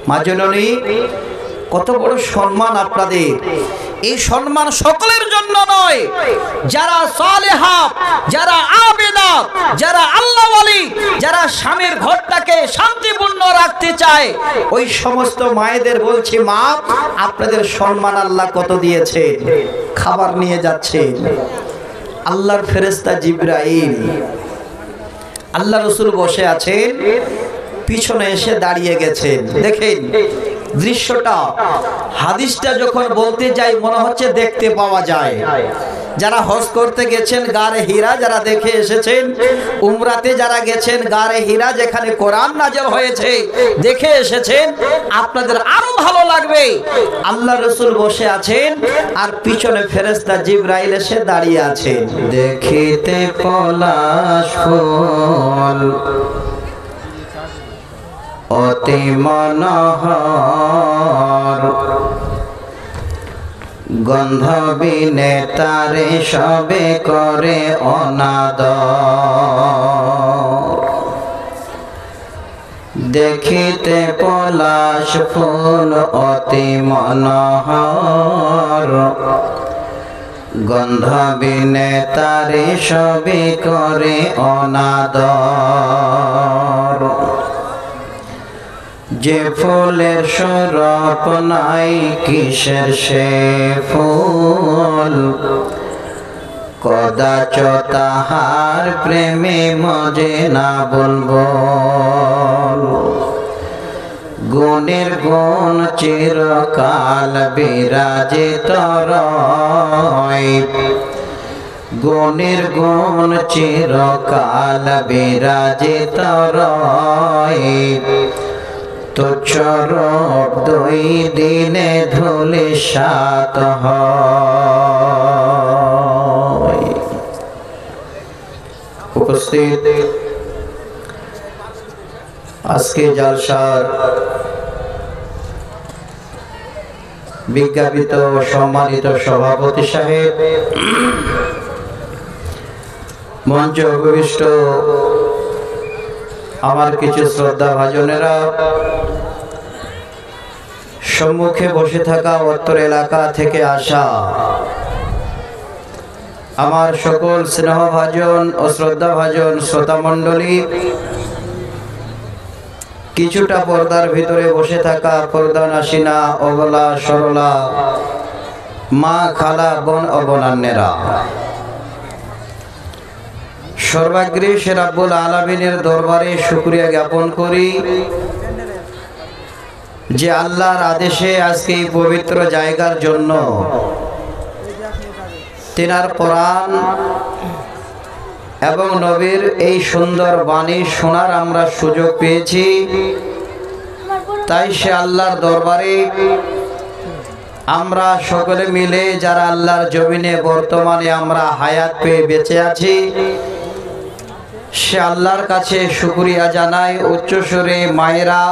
মা জননী কত বড় সম্মান আপনাদের। এই সম্মান সকলের জন্য নয়, যারা সালেহা, যারা আবেদা, যারা আল্লাহ ওয়ালি, যারা স্বামীর ঘরটাকে শান্তিপূর্ণ রাখতে চায়, ওই সমস্ত মায়েদের বলছি, মা আপনাদের সম্মান আল্লাহ কত দিয়েছে। খাবার নিয়ে যাচ্ছে আল্লাহর ফেরেশতা জিবরাইল, আল্লাহ রাসূল বসে আছেন, পিছনে এসে দাঁড়িয়ে গেছেন। দেখেন দৃশ্যটা, হাদিসটা যখন বলতে যাই মনে হচ্ছে দেখতে পাওয়া যায়। যারা হজ করতে গেছেন গারে হীরা, যারা দেখে এসেছেন, উমরাতে যারা গেছেন গারে হীরা যেখানে কোরআন নাযিল হয়েছে দেখে এসেছেন, আপনাদের আরো ভালো লাগবে। আল্লাহ রাসূল বসে আছেন আর পিছনে ফেরেশতা জিবরাইল এসে দাঁড়িয়ে আছেন। দেখিতে পলাশ ফুল অতি মনোহর, গন্ধ বিনে তারে সবে করে অনাদর। দেখিতে পলাশ ফুল অতি মনোহর, গন্ধ বিনে তারে সবে করে অনাদর। যে ফুলের সরপ নাই কিসের সে ফুল, কদাচ তাহার প্রেমে মজে না বলবো। গুণের গুণ চিরকাল বিরাজিত রয়, গুণের গুণ চিরকাল বিরাজিত রয়। তুচ্ছ রূপ দুই দিনে ধূলিসাৎ হয়। উপস্থিত আজকে জালসার বিজ্ঞাপিত সম্মানিত সভাপতি সাহেব, মঞ্চে উপবিষ্ট আমার কিছু শ্রদ্ধা ভাজনেরা, সম্মুখে বসে থাকা উত্তর এলাকা থেকে আসা আমার সকল স্নেহভাজন ও শ্রদ্ধাভাজন শ্রোতা মণ্ডলী, কিছুটা পর্দার ভিতরে বসে থাকা পর্দানাসীনা অবলা সরলা মা, খালা, বোন ও বোনান্নেরা, সর্বাগ্রে সে রাব্বুল আলামিনের দরবারে শুকরিয়া জ্ঞাপন করি যে আল্লাহর আদেশে আজকে এই পবিত্র জায়গার জন্য তিনার কোরআন এবং নবীর এই সুন্দর বাণী শোনার আমরা সুযোগ পেয়েছি। তাই সে আল্লাহর দরবারে আমরা সকলে মিলে যারা আল্লাহর জমিনে বর্তমানে আমরা হায়াত পেয়ে বেঁচে আছি, সে আল্লাহর কাছে শুকরিয়া জানাই। উচ্চস্বরে মায়েরা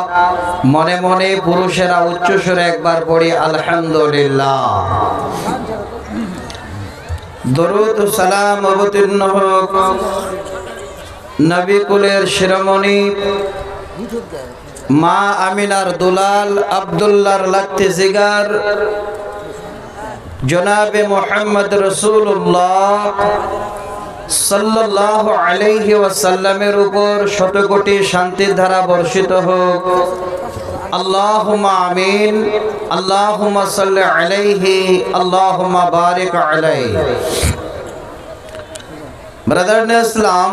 মনে মনে, পুরুষেরা উচ্চস্বরে একবার পড়ি আলহামদুলিল্লাহ। দরুদ ও সালাম অবতীর্ণ হোক নবী কুলের শিরোমণি মা আমিনার দুলাল আব্দুল্লাহর লাখতে জিগার জনাবে মুহাম্মদ রাসূলুল্লাহ সাল্লাল্লাহু আলাইহি ওয়াসাল্লামের উপর শত কোটি শান্তির ধারা বর্ষিত হোক। আল্লাহুম্মা আমিন। আল্লাহুম্মা সাল্লি আলাইহি, আল্লাহুম্মা বারিক আলাইহি। ব্রাদার ইসলাম,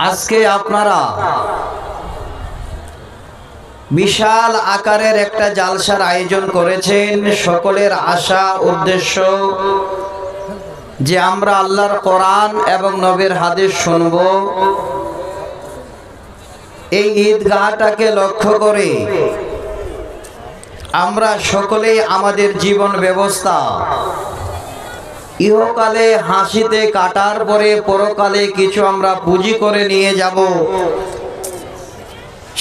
আজকে আপনারা বিশাল আকারের একটা জালসার আয়োজন করেছেন। সকলের আশা উদ্দেশ্য যে আমরা আল্লাহর কোরআন এবং নবীর হাদিস শুনব। এই ঈদগাহটাকে লক্ষ্য করে আমরা সকলেই আমাদের জীবন ব্যবস্থা ইহকালে হাসিতে কাটার পরে পরকালে কিছু আমরা পুঁজি করে নিয়ে যাব,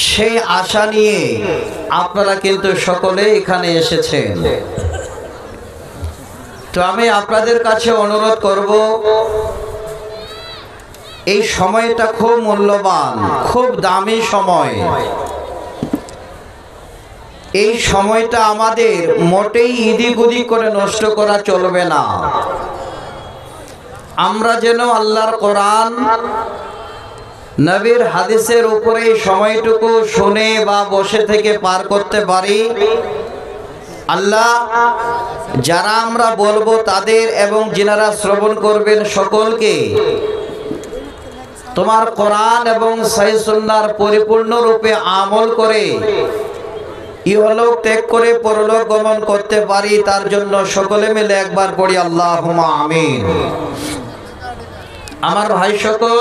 সেই আশা নিয়ে আপনারা কিন্তু সকলে এখানে এসেছেন। তো আমি আপনাদের কাছে অনুরোধ করব, এই সময়টা খুব মূল্যবান, খুব দামি সময়। এই সময়টা আমাদের মোটেই ইদিক উদিক করে নষ্ট করা চলবে না। আমরা যেন আল্লাহর কোরআন নবীর হাদিসের উপরে সময়টুকু শুনে বা বসে থেকে পার করতে পারি। আল্লাহ যারা আমরা বলবো তাদের এবং যিনারা শ্রবণ করবেন সকলকে তোমার কোরআন এবং সহিহ সুন্নাহর পরিপূর্ণ রূপে আমল করে ইহলোক ত্যাগ করে পরলোক গমন করতে পারি, তার জন্য সকলে মিলে একবার পড়ি আল্লাহুম্মা আমিন। আমার ভাই সকল,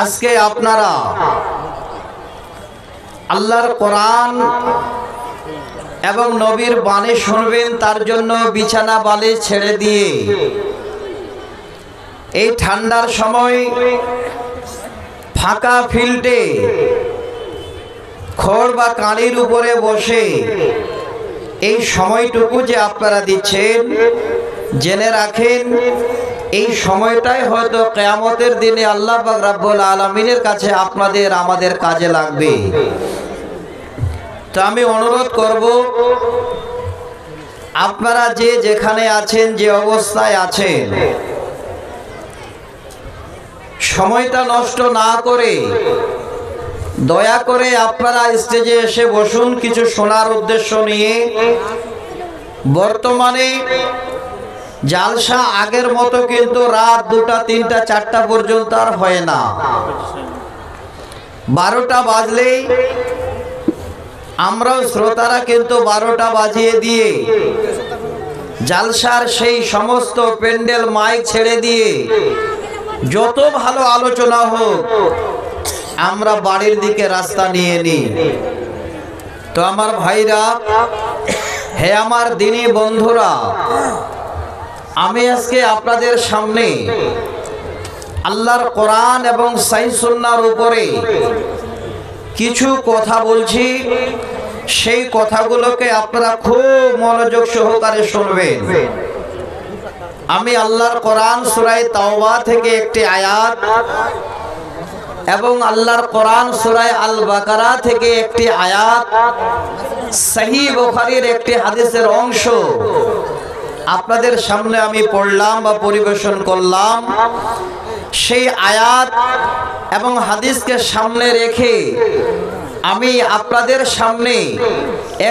আজকে আপনারা আল্লাহর কোরআন এবং নবীর বাণী শুনবেন, তার জন্য বিছানা বালিশ ছেড়ে দিয়ে এই ঠান্ডার সময় ফাঁকা ফিল্ডে খড় বা কাঁড়ির উপরে বসে এই সময়টুকু যে আপনারা দিচ্ছেন, জেনে রাখেন এই সময়টাই হয়তো কিয়ামতের দিনে আল্লাহ পাক রব্বুল আলামিনের কাছে আপনাদের আমাদের কাজে লাগবে। তো আমি অনুরোধ করব, আপনারা যে যেখানে আছেন, যে অবস্থায় আছেন, সময়টা নষ্ট না করে দয়া করে আপনারা স্টেজে এসে বসুন কিছু শোনার উদ্দেশ্য নিয়ে। বর্তমানে জালসা আগের মতো কিন্তু রাত 2টা 3টা 4টা পর্যন্ত আর হয় না। 12টা বাজলেই আমরাও শ্রোতারা কিন্তু 12টা বাজিয়ে দিয়ে জালসার সেই সমস্ত প্যান্ডেল মাইক ছেড়ে দিয়ে যত ভালো আলোচনা হোক আমরা বাড়ির দিকে রাস্তা নিয়ে নিই। তো আমার ভাইরা, হে আমার দিনী বন্ধুরা, আমি আজকে আপনাদের সামনে আল্লাহর কোরআন এবং সহিহ সুন্নাহর উপরে কিছু কথা বলছি। সেই কথাগুলোকে আপনারা খুব মনোযোগ সহকারে শুনবেন। আমি আল্লাহর কোরআন সূরা তাওবা থেকে একটি আয়াত এবং আল্লাহর কোরআন সূরা আল বাকারা থেকে একটি আয়াত, সহিহ বুখারীর একটি হাদিসের অংশ আপনাদের সামনে আমি পড়লাম বা পরিবেশন করলাম। সেই আয়াত এবং হাদিসকে সামনে রেখে আমি আপনাদের সামনে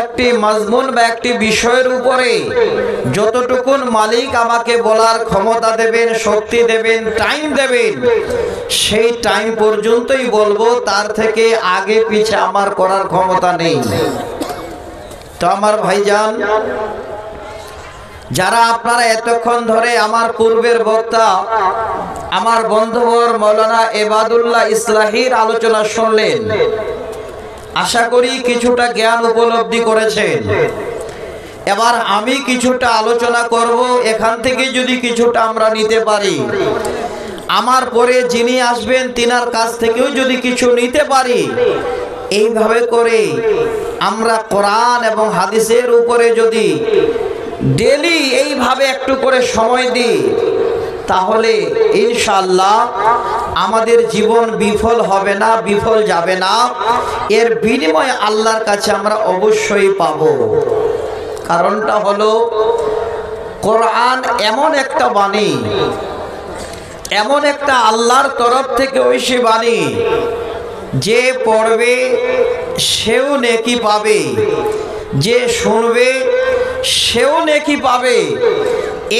একটি মাজমুন বা একটি বিষয়ের উপরে যতটুকুন মালিক আমাকে বলার ক্ষমতা দেবেন, শক্তি দেবেন, টাইম দেবেন, সেই টাইম পর্যন্তই বলবো। তার থেকে আগে পিছে আমার করার ক্ষমতা নেই। তো আমার ভাইজান, যারা আপনারা এতক্ষণ ধরে আমার পূর্বের বক্তা আমার বন্ধুবর মাওলানা ইবাদুল্লাহ ইসলাহীর আলোচনা শুনলেন, আশা করি কিছুটা জ্ঞান উপলব্ধি করেছেন। এবার আমি কিছুটা আলোচনা করব, এখান থেকে যদি কিছুটা আমরা নিতে পারি, আমার পরে যিনি আসবেন তিনার কাছ থেকেও যদি কিছু নিতে পারি, এইভাবে করে আমরা কোরআন এবং হাদিসের উপরে যদি ডেলি এইভাবে একটু করে সময় দিই, তাহলে ইনশাআল্লাহ আমাদের জীবন বিফল হবে না, বিফল যাবে না। এর বিনিময়ে আল্লাহর কাছে আমরা অবশ্যই পাব। কারণটা হলো, কোরআন এমন একটা বাণী, এমন একটা আল্লাহর তরফ থেকে ঐশী বাণী, যে পড়বে সেও নেকি পাবে, যে শুনবে সেও নেকি পাবে।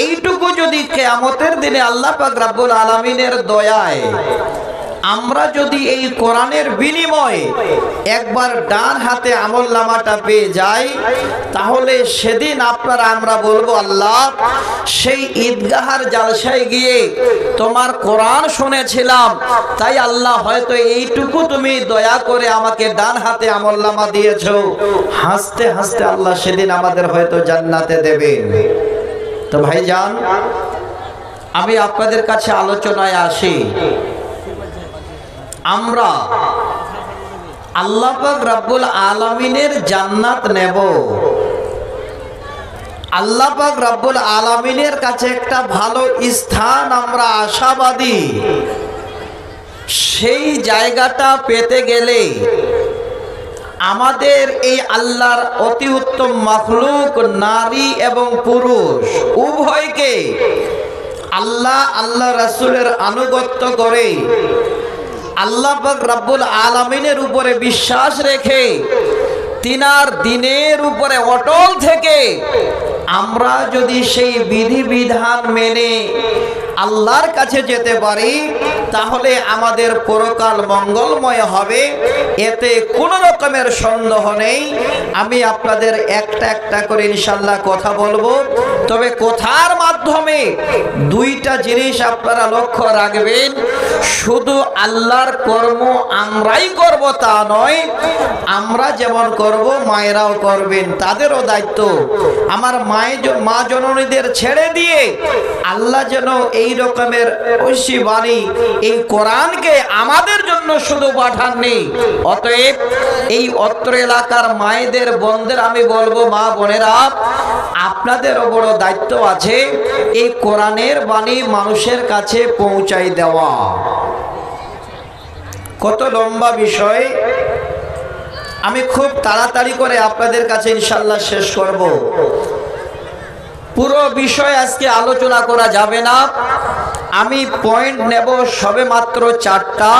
এইটুকু যদি কিয়ামতের দিনে আল্লাহ পাক রব্বুল আলামিনের দয়ায় আমরা যদি এই কোরআনের বিনিময়ে একবার ডান হাতে আমলনামাটা পেয়ে যাই, তাহলে সেদিন আপনারা আমরা বলবো, আল্লাহ সেই ঈদগাহার জালসায় গিয়ে তোমার কোরআন শুনেছিলাম, তাই আল্লাহ হয়তো এইটুকু তুমি দয়া করে আমাকে ডান হাতে আমলনামা দিয়েছো। হাসতে হাসতে আল্লাহ সেদিন আমাদের হয়তো জান্নাতে দেবেন। তো ভাইজান, আমি আপনাদের কাছে আলোচনায় আসি। আমরা আল্লাহ পাক রব্বুল আলামিনের জান্নাত নেব। আল্লাহ পাক রব্বুল আলামিনের কাছে একটা ভালো স্থান আমরা আশাবাদী। সেই জায়গাটা পেতে গেলে আমাদের এই আল্লাহর অতি উত্তম মাখলুক নারী এবং পুরুষ উভয়কে আল্লাহ রাসূলের আনুগত্য করে আল্লাহ পাক রব্বুল আলামিনের উপরে বিশ্বাস রেখে তিনার দিনের উপরে অটল থেকে আমরা যদি সেই বিধিবিধান মেনে আল্লাহর কাছে যেতে পারি তাহলে আমাদের পরকাল মঙ্গলময় হবে, এতে কোনো রকমের সন্দেহ নেই। আমি আপনাদের একটা একটা করে ইনশাআল্লাহ কথা বলবো, তবে কথার মাধ্যমে দুইটা জিনিস আপনারা লক্ষ্য রাখবেন। শুধু আল্লাহর কর্ম আমরাই করব তা নয়, আমরা যেমন করব মায়েরাও করবেন, তাদেরও দায়িত্ব। আমার মা জননীদের ছেড়ে দিয়ে আল্লাহ যেন এই রকমের ঐশী বাণী এই কোরআনকে আমাদের জন্য শুধু পাঠাননি। অতএব এই অত্র এলাকার মায়েদের বোনদের আমি বলবো, মা বোনেরা, আপনাদেরও বড় দায়িত্ব আছে এই কোরআনের বাণী মানুষের কাছে পৌঁছাই দেওয়া। কত লম্বা বিষয়, আমি খুব তাড়াতাড়ি করে আপনাদের কাছে ইনশাআল্লাহ শেষ করব। পুরো বিষয় আজকে আলোচনা করা যাবে না, আমি পয়েন্ট নেব সবে মাত্র 4টা।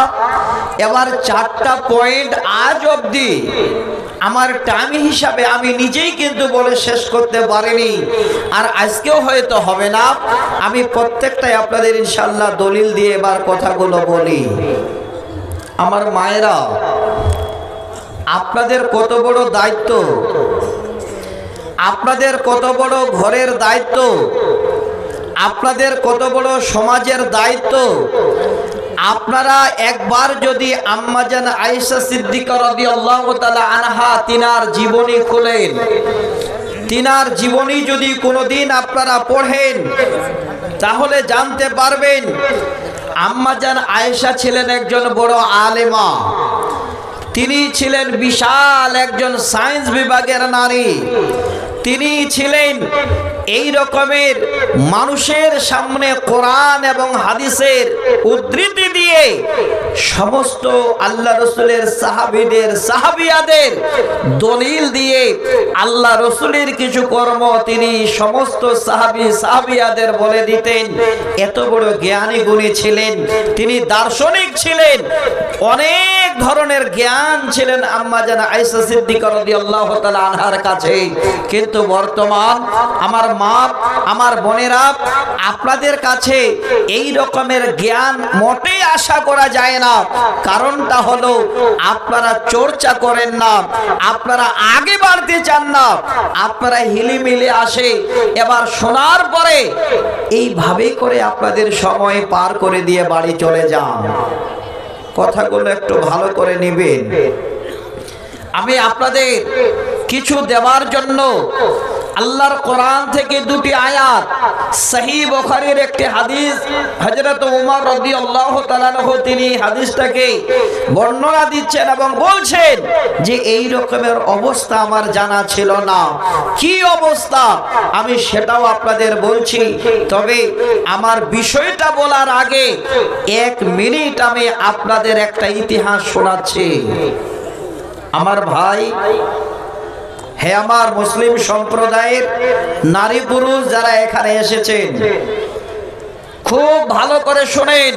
এবার 4টা পয়েন্ট আজ অবধি আমার টাইম হিসাবে আমি নিজেই কিন্তু বলে শেষ করতে পারিনি, আর আজকেও হয়তো হবে না। আমি প্রত্যেকটাই আপনাদের ইনশাআল্লাহ দলিল দিয়ে এবার কথাগুলো বলি। আমার মায়েরা, আপনাদের কত বড় দায়িত্ব, আপনাদের কত বড় ঘরের দায়িত্ব, আপনাদের কত বড় সমাজের দায়িত্ব। আপনারা একবার যদি আম্মাজান আয়েশা সিদ্দিকা রাদিয়াল্লাহু তাআলা আনহা তিনার জীবনী খুলেন, তিনার জীবনী যদি কোনোদিন আপনারা পড়েন তাহলে জানতে পারবেন আম্মাজান আয়েশা ছিলেন একজন বড় আলেমা। তিনি ছিলেন বিশাল একজন সায়েন্স বিভাগের নারী। তিনি ছিলেন এই রকমের মানুষের সামনে কোরআন এবং হাদিসের উদ্ধৃতি দিয়ে সমস্ত আল্লাহ রসুলের সাহাবীদের সাহাবিয়াদের দলিল দিয়ে আল্লাহ রসুলের কিছু কর্ম তিনি সমস্ত সাহাবিয়াদের বলে দিতেন। এত বড় জ্ঞানী গুণী ছিলেন তিনি, দার্শনিক ছিলেন, অনেক ধরনের জ্ঞান ছিলেন আম্মাজান আয়েশা সিদ্দিকা রাদিয়াল্লাহু তাআলা আনহার কাছে। কিন্তু বর্তমান আমার মা, আমার বোনেরা, আপনাদের কাছে এই রকমের জ্ঞান মোটেই আশা করা যায় না। কারণটা হলো আপনারা চর্চা করেন না, আপনারা আগে বাড়তে চান না, আপনারা হিলিমিলে আসে এবার শোনার পরে এইভাবে করে আপনাদের সময় পার করে দিয়ে বাড়ি চলে যান। কথাগুলো একটু ভালো করে নেবেন। আমি আপনাদের কিছু দেওয়ার জন্য আল্লাহর কোরআন থেকে দুটি আয়াত, সহিহ বুখারীর একটি হাদিস, হযরত ওমর রাদিয়াল্লাহু তাআলা আনহু তিনি হাদিসটাকে বর্ণনা দিচ্ছেন এবং বলছেন যে এই রকমের অবস্থা আমার জানা ছিল না। কি অবস্থা আমি সেটাও আপনাদের বলছি, তবে আমার বিষয়টা বলার আগে 1 মিনিট আমি আপনাদের একটা ইতিহাস শোনাচ্ছি। আমার ভাই, হে আমার মুসলিম সম্প্রদায়ের নারী পুরুষ যারা এখানে এসেছেন, খুব ভালো করে শুনেন।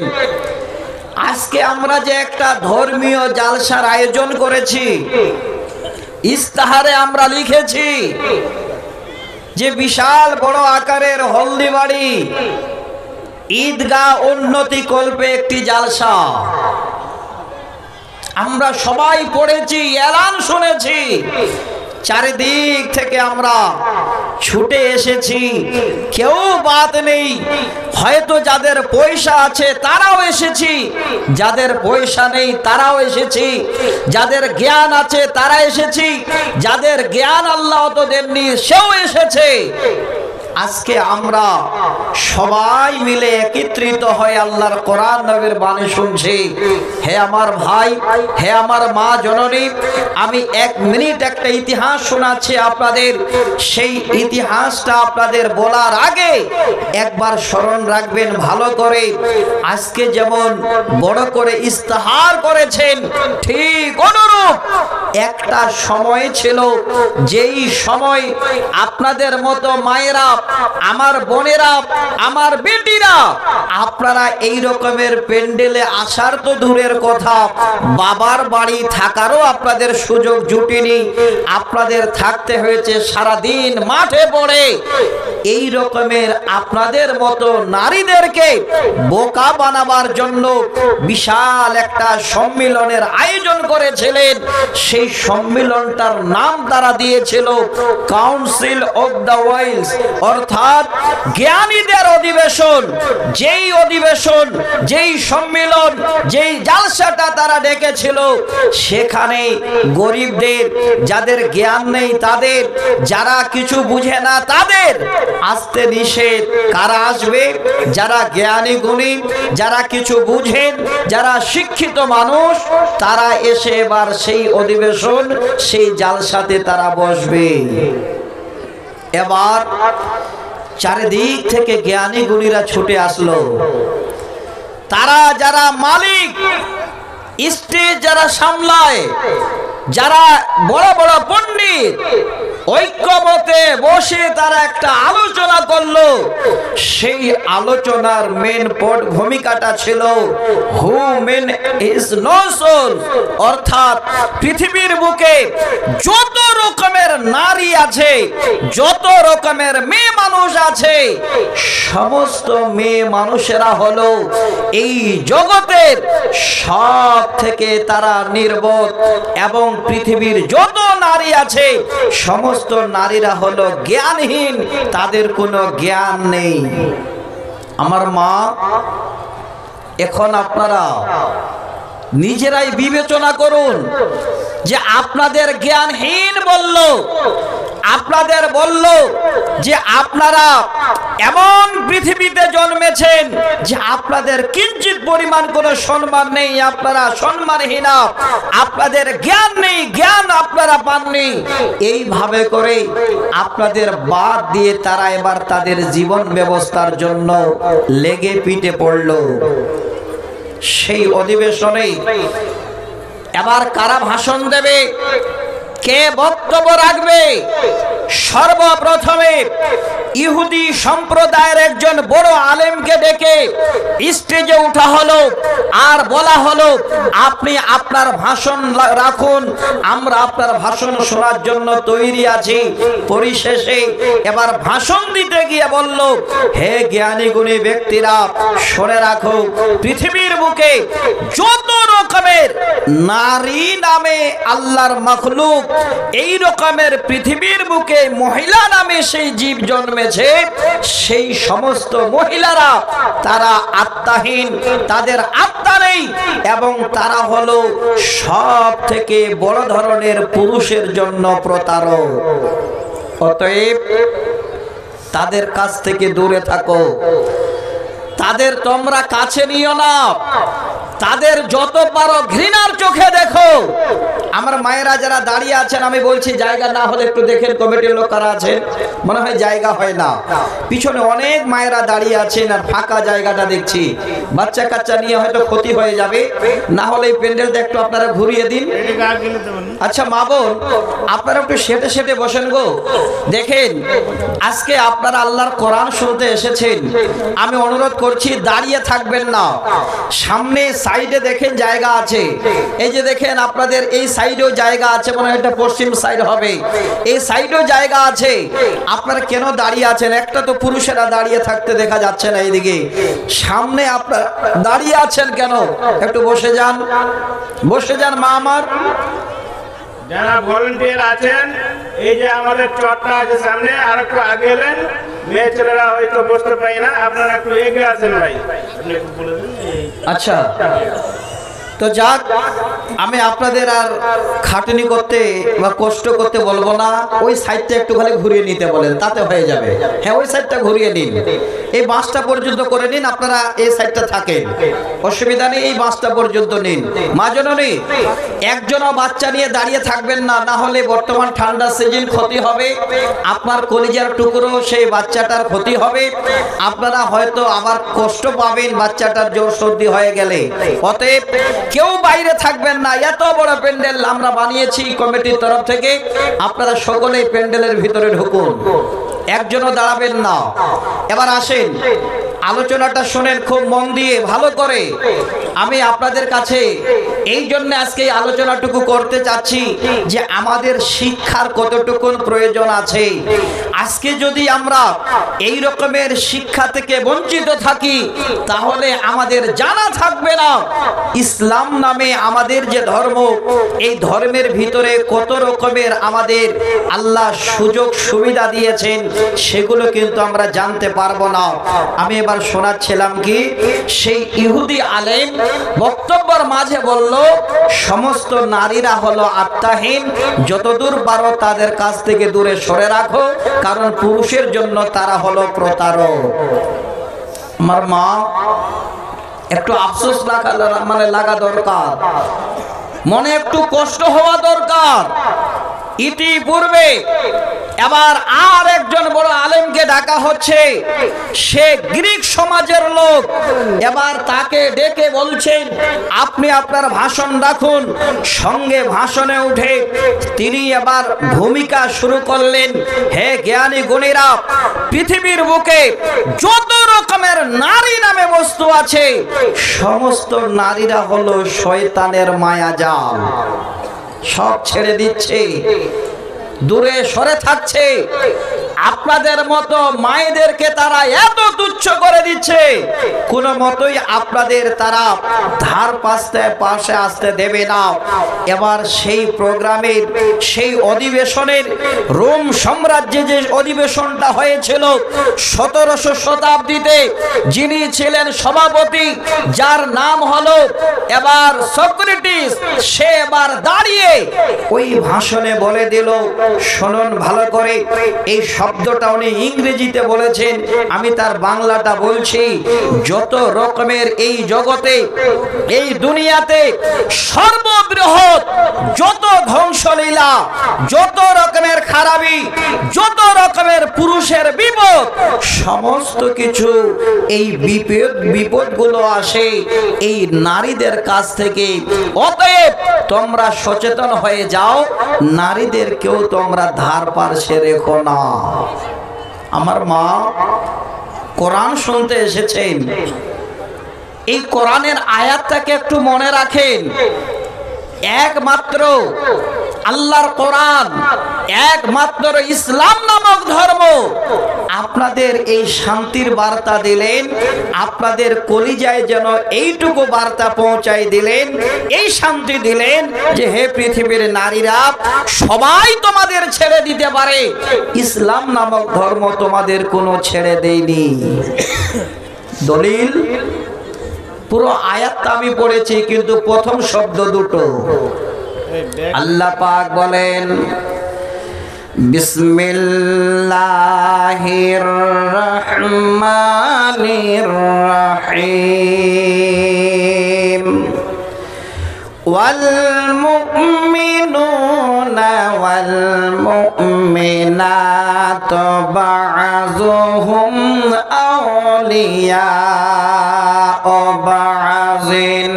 আজকে আমরা যে একটা ধর্মীয় জালসার আয়োজন করেছি, ইস্তাহারে আমরা লিখেছি যে বিশাল বড় আকারের হলদিবাড়ি ঈদগাহ উন্নতি কল্পে একটি জালসা। আমরা সবাই পড়েছি, এলান শুনেছি, চারিদিক থেকে আমরা ছুটে এসেছি, কেউ বাদ নেই। হয়তো যাদের পয়সা আছে তারাও এসেছি, যাদের পয়সা নেই তারাও এসেছি, যাদের জ্ঞান আছে তারা এসেছি, যাদের জ্ঞান আল্লাহ তো দেননি সেও এসেছে। আজকে আমরা সবাই মিলে একত্রিত হয়ে আল্লাহর কোরআন নবীর বাণী শুনছি। হে আমার ভাই, হে আমার মা জননী, আমি 1 মিনিট একটা ইতিহাস শোনাচ্ছি আপনাদের। সেই ইতিহাসটা আপনাদের বলার আগে একবার স্মরণ রাখবেন ভালো করে। আজকে যেমন বড় করে ইস্তেহার করেছেন, ঠিক অনুরূপ একটা সময় ছিল, যেই সময় আপনাদের মতো মায়েরা, আমার বোনেরা, আমার বেটিরা, আপনারা এই রকমের প্যান্ডেলে আসার তো দূরের কথা, বাবার বাড়ি থাকারও আপনাদের সুযোগ জুটেনি। আপনাদের থাকতে হয়েছে সারাদিন মাঠে পড়ে। এই রকমের আপনাদের মতো নারীদেরকে বোকা বানাবার জন্য বিশাল একটা সম্মেলনের আয়োজন করেছিলেন। সেই সম্মেলনটার নাম তারা দিয়েছিল কাউন্সিল অফ দ্য ওয়াইজ, অর্থাৎ জ্ঞানীদের অধিবেশন। যেই অধিবেশন, যেই সম্মেলন, যেই জালসাটা তারা ডেকেছিল, সেখানে গরিবদের, যাদের জ্ঞান নেই তাদের, যারা কিছু বুঝে না তাদের আসতে নিষেধ। কারা আসবে? যারা জ্ঞানী গুণী, যারা কিছু বুঝেন, যারা শিক্ষিত মানুষ, তারা এসে এবার সেই অধিবেশন, সেই জালসাতে তারা বসবে। এবার চারিদিক থেকে জ্ঞানী গুণীরা ছুটে আসলো। তারা যারা মালিক, স্টেজ যারা সামলায়, যারা বড় বড় পণ্ডিত, ঐক্যমতে বসে তারা একটা আলোচনা করলো। সেই আলোচনার মেন ভূমিকাটা ছিল হু মেন ইজ নো সোল, অর্থাৎ পৃথিবীর বুকে যত রকমের নারী আছে, যত রকমের মেয়ে মানুষ আছে, সমস্ত মেয়ে মানুষেরা হলো এই জগতের সব থেকে তারা নির্বোধ, এবং পৃথিবীর যত নারী আছে সমস্ত নারীরা হলো জ্ঞানহীন, তাদের কোনো জ্ঞান নেই। আমার মা, এখন আপনারা নিজেরাই বিবেচনা করুন যে আপনাদের জ্ঞানহীন বলল, আপনাদের বলল যে আপনারা এমন পৃথিবীতে জন্মেছেন যে আপনাদের কিঞ্চিত পরিমাণ কোনো সম্মান নেই, আপনারা সম্মানহীনা, আপনাদের জ্ঞান নেই, জ্ঞান আপনারা পাননি। এইভাবে করে আপনাদের বাদ দিয়ে তারা এবার তাদের জীবন ব্যবস্থার জন্য লেগে পিটে পড়ল। সেই অধিবেশনে এবার কারা ভাষণ দেবে, কে বক্তব্য রাখবে? সর্বপ্রথমে ইহুদি সম্প্রদায়ের একজন বড় আলেমকে ডেকে স্টেজে উঠা হলো, আর বলা হলো আপনি আপনার ভাষণ রাখুন, আমরা আপনার ভাষণ শোনার জন্য তৈরি আছি। পরিশেষে এবার ভাষণ দিতে গিয়ে বলল, হে জ্ঞানী গুণী ব্যক্তিরা, শুনে রাখো, পৃথিবীর বুকে যত রকমের নারী নামে আল্লাহর মাখলুক, এই রকমের পৃথিবীর বুকে মহিলা নামে সেই জীব জন্মেছে, সেই সমস্ত মহিলারা তারা আত্মাহীন, তাদের আত্মা নেই, এবং তারা হলো সব থেকে বড় ধরনের পুরুষের জন্য প্রতারক। অতএব তাদের কাছ থেকে দূরে থাকো, তাদের তোমরা কাছে নিও না, তাদের যত পারো ঘৃণার চোখে দেখো। আমার মায়েরা যারা দাঁড়িয়ে আছেন, আমি বলছি জায়গা না হলে একটু দেখেন কমিটির লোক কারা আছেন, মনে হয় জায়গা হয় না। পিছনে অনেক মায়েরা দাঁড়িয়ে আছেন, আর ফাঁকা জায়গাটা দেখছি। বাচ্চা কাচ্চা নিয়ে হয়তো ক্ষতি হয়ে যাবে, না হলে এই প্যান্ডেলটা একটু আপনারা ঘুরিয়ে দিন। আচ্ছা মা বোন, আপনারা একটু সেটে সেটে বসেন গো। দেখেন আজকে আপনারা আল্লাহর কোরআন শুনতে এসেছেন, আমি অনুরোধ করছি দাঁড়িয়ে থাকবেন না। সামনে সাইডে দেখেন জায়গা আছে, এই যে দেখেন আপনাদের এই সাইডেও জায়গা আছে, মনে হয় এটা পশ্চিম সাইড হবে, এই সাইডেও জায়গা আছে। আপনারা কেন দাঁড়িয়ে আছেন? একটা তো পুরুষেরা দাঁড়িয়ে থাকতে দেখা যাচ্ছে না এইদিকে, সামনে আপনারা দাঁড়িয়ে আছেন কেন? একটু বসে যান, বসে যান মা আমার। যারা ভলান্টিয়ার আছেন, এই যে আমাদের চটটা আছে সামনে, আর একটু আগে এলেন, মেয়ে ছেলেরা হয়তো বসতে পাই না, আপনারা একটু এগিয়ে আসেন ভাই। আচ্ছা তো যাক, আমি আপনাদের আর খাটুনি করতে বা কষ্ট করতে বলবো না, ওই সাইডটা একটু খালি ঘুরিয়ে নিতে বলেন, তাতে হয়ে যাবে। হ্যাঁ, ওই সাইডটা ঘুরিয়ে নিন, এই বাঁশটা পর্যন্ত করে নিন। আপনারা এই সাইডটা থাকেন, অসুবিধা নেই, এই বাঁশটা পর্যন্ত নিন। মা জননী, একজনও বাচ্চা নিয়ে দাঁড়িয়ে থাকবেন না, না হলে বর্তমান ঠান্ডা সিজন ক্ষতি হবে, আপনার কলিজার টুকরো সেই বাচ্চাটার ক্ষতি হবে, আপনারা হয়তো আবার কষ্ট পাবেন বাচ্চাটার জ্বর সর্দি হয়ে গেলে। অতএব কেউ বাইরে থাকবেন না। এত বড় প্যান্ডেল আমরা বানিয়েছি কমিটির তরফ থেকে, আপনারা সকলেই প্যান্ডেলের ভিতরে ঢুকুন, একজনও দাঁড়াবেন না। এবার আসেন, আলোচনাটা শোনেন খুব মন দিয়ে ভালো করে। আমি আপনাদের কাছে এই জন্য আজকে আলোচনাটুকু করতে চাচ্ছি যে আমাদের শিক্ষার কতটুকু প্রয়োজন আছে। আজকে যদি আমরা এই রকমের শিক্ষা থেকে বঞ্চিত থাকি, তাহলে আমাদের জানা থাকবে না ইসলাম নামে আমাদের যে ধর্ম, এই ধর্মের ভিতরে কত রকমের আমাদের আল্লাহ সুযোগ সুবিধা দিয়েছেন, সেগুলো কিন্তু আমরা জানতে পারবো না। আমি এবার শোনাচ্ছিলাম কি, সেই ইহুদি আলেম বক্তব্যের মাঝে বলল, সমস্ত নারীরা হলো আত্মাহীন, যতদূর পারো তাদের কাছ থেকে দূরে সরে রাখো, কারণ পুরুষের জন্য তারা হলো প্রতারক। আমার মা, একটু আফসোস লাগা দরকার, মনে একটু কষ্ট হওয়া দরকার। ইতিপূর্বে এবার আর একজন বড় আলেমকে ডাকা হচ্ছে, সে গ্রিক সমাজের লোক। এবার তাকে ডেকে বলছেন, আপনি আপনার ভাষণ রাখুন। সঙ্গে ভাষণে উঠে তিনি এবার ভূমিকা শুরু করলেন, হে জ্ঞানী গুণীরা, পৃথিবীর বুকে যত রকমের নারী নামে বস্তু আছে, সমস্ত নারীরা হলো শয়তানের মায়াজাল। সব ছেড়ে দিচ্ছে, দূরে সরে থাকছে। আপনাদের মতো মায়েদেরকে তারা এত তুচ্ছ করে দিচ্ছে, কোনো মতোই আপনাদের তারা ধার পাশে আসতে দেবে না। এবার সেই প্রোগ্রামের, সেই অধিবেশনের, রোম সাম্রাজ্যে যে অধিবেশনটা হয়েছিল 1700 শতাব্দীতে, যিনি ছিলেন সভাপতি, যার নাম হলো এবার সক্রেটিস, সে এবার দাঁড়িয়ে ওই ভাষণে বলে দিল, শুনুন ভালো করে, এই শব্দটা উনি ইংরেজিতে বলেছেন, আমি তার বাংলাটা বলছি। যত রকমের এই জগতে, এই দুনিয়াতে সর্ববৃহৎ যত ধ্বংসলীলা, যত রকমের খারাপি, যত রকমের পুরুষের বিপদ, সমস্ত কিছু এই বিপদগুলো আসে এই নারীদের কাছ থেকে। অতএব তোমরা সচেতন হয়ে যাও, নারীদেরকেও তোমরা ধার পাশে রেখো না। আমার মা কোরআন শুনতে এসেছেন, এই কোরআনের আয়াতটাকে একটু মনে রাখেন। একমাত্র আল্লাহর কোরআন, একমাত্র ইসলাম নামক ধর্ম আপনাদের এই শান্তির বার্তা দিলেন, আপনাদের কলিজায় যেন এইটুকু বার্তা পৌঁছাই দিলেন, এই শান্তি দিলেন যে হে পৃথিবীর নারীরা, সবাই তোমাদের ছেড়ে দিতে পারে, ইসলাম নামক ধর্ম তোমাদের কোনো ছেড়ে দেয়নি। দলিল পুরো আয়াতটা আমি পড়েছি, কিন্তু প্রথম শব্দ দুটো। আল্লাহ পাক বলেন, বিসমিল্লাহির রহমানির রহিম, ওয়াল মুমিনুনা ওয়াল মুমিনাতু বা'যুহুম আউলিয়াউ বা'যিন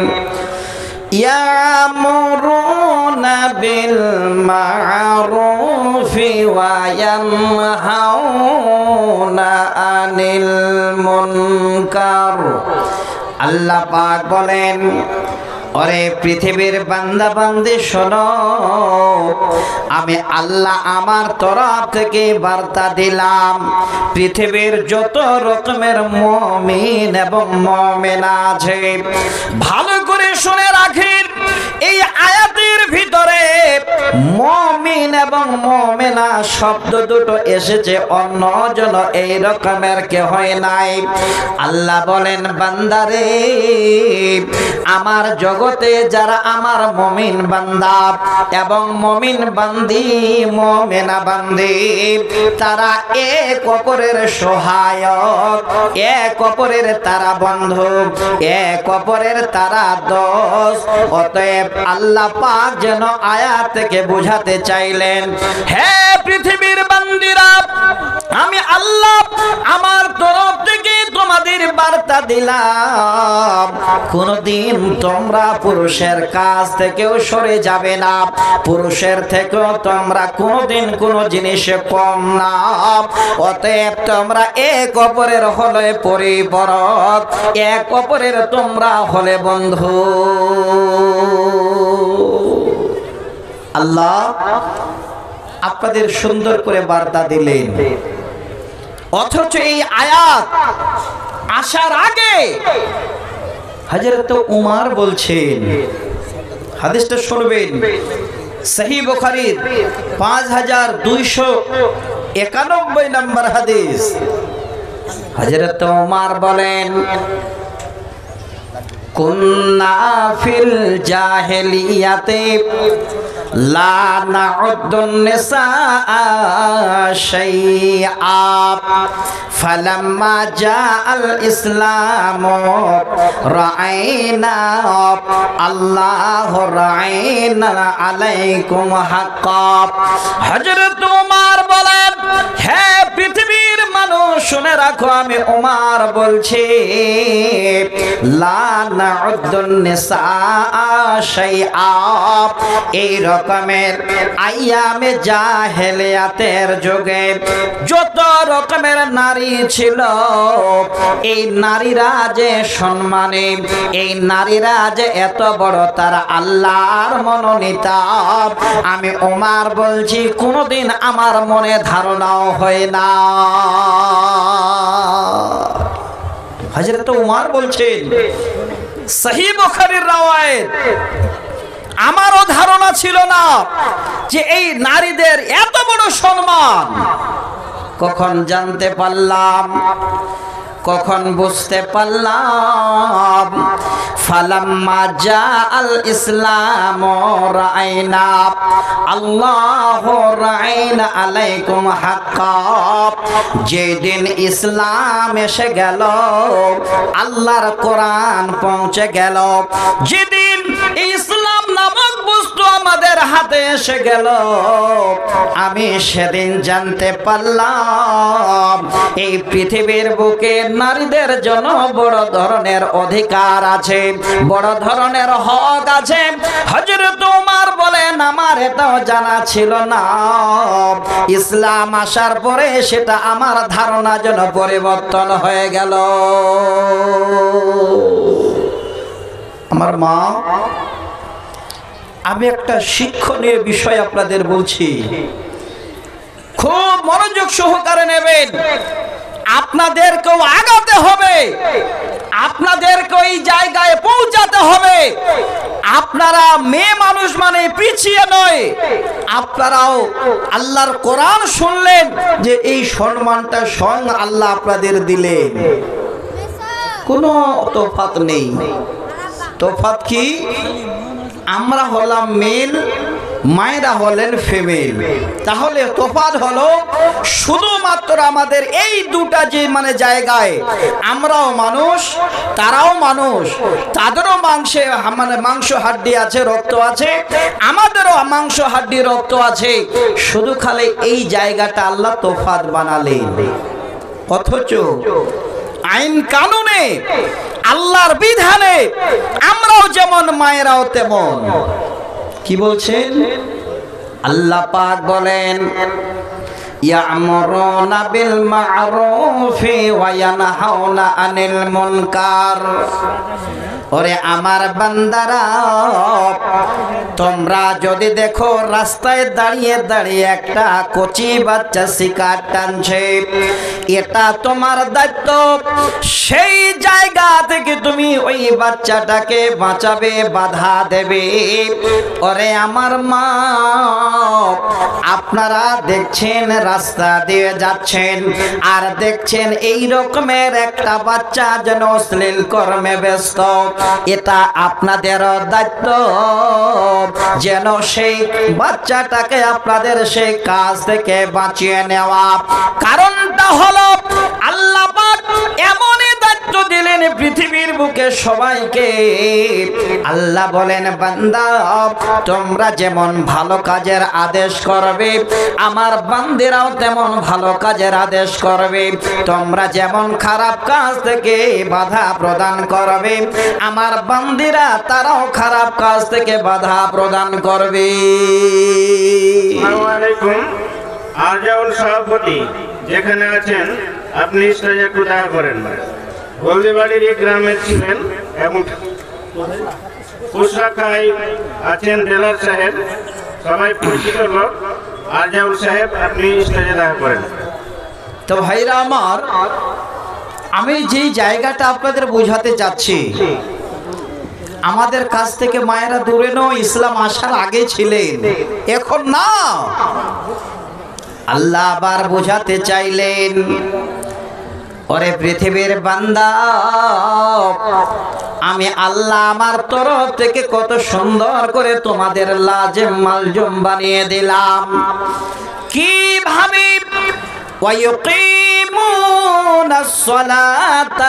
ইয়ামুরুনা বিল মা'রুফি ওয়া ইয়ানহাউনা আনিল মুনকার। আল্লাহ পাক বলেন, ওরে পৃথিবীর বান্দা বান্দি শোনো, আমি আল্লাহ আমার তরফ থেকে বার্তা দিলাম, পৃথিবীর যত রকমের মুমিন এবং মুমিনা আছে, ভালো করে শুনে রাখেন। এই আয়াতের ভিতরে মুমিন মুমিন এবং মুমিনা শব্দ দুটো এসেছে, অন্য জন এই রকমের কেউ হয় নাই। আল্লাহ বলেন বান্দারে, আমার জগতে যারা আমার মুমিন বান্দা এবং মুমিন বান্দি মুমিনা বান্দি, তারা এক অপরের সহায়ক, এক অপরের তারা বন্ধু, এক অপরের তারা দোস্ত। অতএব আল্লাহ পাক যেন আয়াত থেকে বুঝাতে চাইলেন, হে পৃথিবীর বান্দিরা, আমি আল্লাহ আমার তরফ থেকে তোমাদের বার্তা দিলাম, কোনদিন তোমরা পুরুষের কাছ থেকেও সরে যাবে না, পুরুষের থেকেও তোমরা কোনদিন কোনো জিনিসে কম না। অতএব তোমরা এক অপরের হলে পরিপূরক, এক অপরের তোমরা হলে বন্ধু। আল্লাহ আপনাদের সুন্দর করে বার্তা দিলেন, অথচ এই আয়াত আসার আগে হযরত উমর বলছেন, হাদিসটা শুনবেন, সহিহ বুখারীর 5291 নম্বর হাদিস। হযরত উমর বলেন, কুন্না ফিল জাহেলিয়াতে লা নাউদ্দুন নিসা শাইআ ফালাম্মা জাআল ইসলামু রাআইনা আল্লাহ রাআইনা আলাইকুম হাক্কা। হযরত উমর বলেন, হে পৃথিবীর মানুষ শুনে রাখো, আমি উমর বলছি, লা নাউদ্দুন নিসা শাইআ, এই রকমের আইয়ামে জাহেলিয়াতের যুগে যত রকমের নারী ছিল, এই নারীরা যে সম্মানী, এই নারীরা যে এত বড় তারা আল্লাহর মনোনীতা, আমি উমর বলছি কোনদিন আমার মনে ধারণাও হয় না। হযরত উমর বলছেন, সহিহ বুখারীর রওয়ায়াত, আমারও ধারণা ছিল না যে এই নারীদের এত বড় সম্মান। কখন জানতে পারলাম, কখন বুঝতে পারলাম, ফালাম্মা জাআল ইসলামু রাআইনা আল্লাহু রাআইনা আলাইকুম হাক্কা, যেদিন ইসলাম এসে গেল, আল্লাহর কোরআন পৌঁছে গেল, যেদিন ইসলাম নামক বস্তু আমাদের হাতে এসে গেল, আমি সেদিন জানতে পারলাম এই পৃথিবীর বুকে নারীদের জন্য বড় ধরনের অধিকার আছে, বড় ধরনের হক আছে। হযরত উমর বলেন, আমার এটাও জানা ছিল না, ইসলাম আসার পরে সেটা আমার ধারণা যেন পরিবর্তন হয়ে গেল। আমার মা, আমি একটা শিক্ষণীয় বিষয় আপনাদের বলছি, খুব মনোযোগ সহকারে নেবেন। আপনাদেরকেও আগাতে হবে, আপনাদেরকে এই জায়গায় পৌঁছাতে হবে। আপনারা মেয়ে মানুষ মানে পিছিয়ে নয়, আপনারাও আল্লাহর কোরআন শুনলেন যে এই সম্মানটা স্বয়ং আল্লাহ আপনাদের দিলেন, কোনো তফাৎ নেই। তফাৎ কি? আমরা হলাম মেল, মায়েরা হলেন ফিমেল। তাহলে তফাৎ হলো শুধুমাত্র আমাদের এই দুটা যে মানে জায়গায়, আমরাও মানুষ, তারাও মানুষ, তাদেরও মাংসে মানে মাংস হাড্ডি আছে, রক্ত আছে, আমাদেরও মাংস হাড্ডি রক্ত আছে, শুধু খালি এই জায়গাটা আল্লাহ তফাৎ বানালেন। অথচ আইন কানুনে, আল্লাহর বিধানে আমরাও যেমন মায়েরাও তেমন। কি বলছেন আল্লাহ পাক? বলেন, ইয়ামুরুনা বিল মা'রুফি ওয়া ইয়ানহাউনা আনিল মুনকার। ওরে আমার বান্দারা, তোমরা যদি দেখো রাস্তায় দাঁড়িয়ে দাঁড়িয়ে একটা কচি বাচ্চা শিকার টানছে, এটা তোমার দায়িত্ব। সেই জায়গা থেকে তুমি ওই বাচ্চাটাকে বাঁচাবে, বাধা দেবে। ওরে আমার মা, আপনারা দেখছেন রাস্তা দিয়ে যাচ্ছেন আর দেখছেন এই রকমের একটা বাচ্চা যেন অশ্লীল কর্মে ব্যস্ত, এটা আপনাদের দায়িত্ব যেন সেই বাচ্চাটাকে আপনাদের সেই কাজ থেকে বাঁচিয়ে নেওয়া। কারণটা হলো আল্লাহ পাক এমনই দায়িত্ব দিলেন পৃথিবীর বুকে সবাইকে। আল্লাহ বলেন, বান্দা তোমরা যেমন ভালো কাজের আদেশ করবে, আমার বান্দিরাও তেমন ভালো কাজের আদেশ করবে। তোমরা যেমন খারাপ কাজ থেকে বাধা প্রদান করবে, আমার বান্দিরা তারাও খারাপ কাজ থেকে বাধা প্রদান করবে। আসসালামু আলাইকুম। আরজাউল সভাপতি যেখানে আছেন আপনি স্টেজে একটু দেখা করেন। হলদিবাড়ির এই গ্রামের ছিলেন এবং কুশরাখায় আছেন দেলার সাহেব, সবাই পরিচিত লোক। আরজাউল সাহেব, আপনি স্টেজে দেখা করেন। তো ভাইরা আমার, আমি যেই জায়গাটা আপনাদের বোঝাতে চাচ্ছি, আমাদের কাছ থেকে মায়েরা দূরে নয়, ইসলাম আসার আগে ছিলেন, এখন না। আল্লাহ আবার বোঝাতে চাইলেন, ওরে পৃথিবীর বান্দা, আমি আল্লাহ আমার তরফ থেকে কত সুন্দর করে তোমাদের লাজেম মালজুম বানিয়ে দিলাম। কিভাবে? ويقيمون الصلاة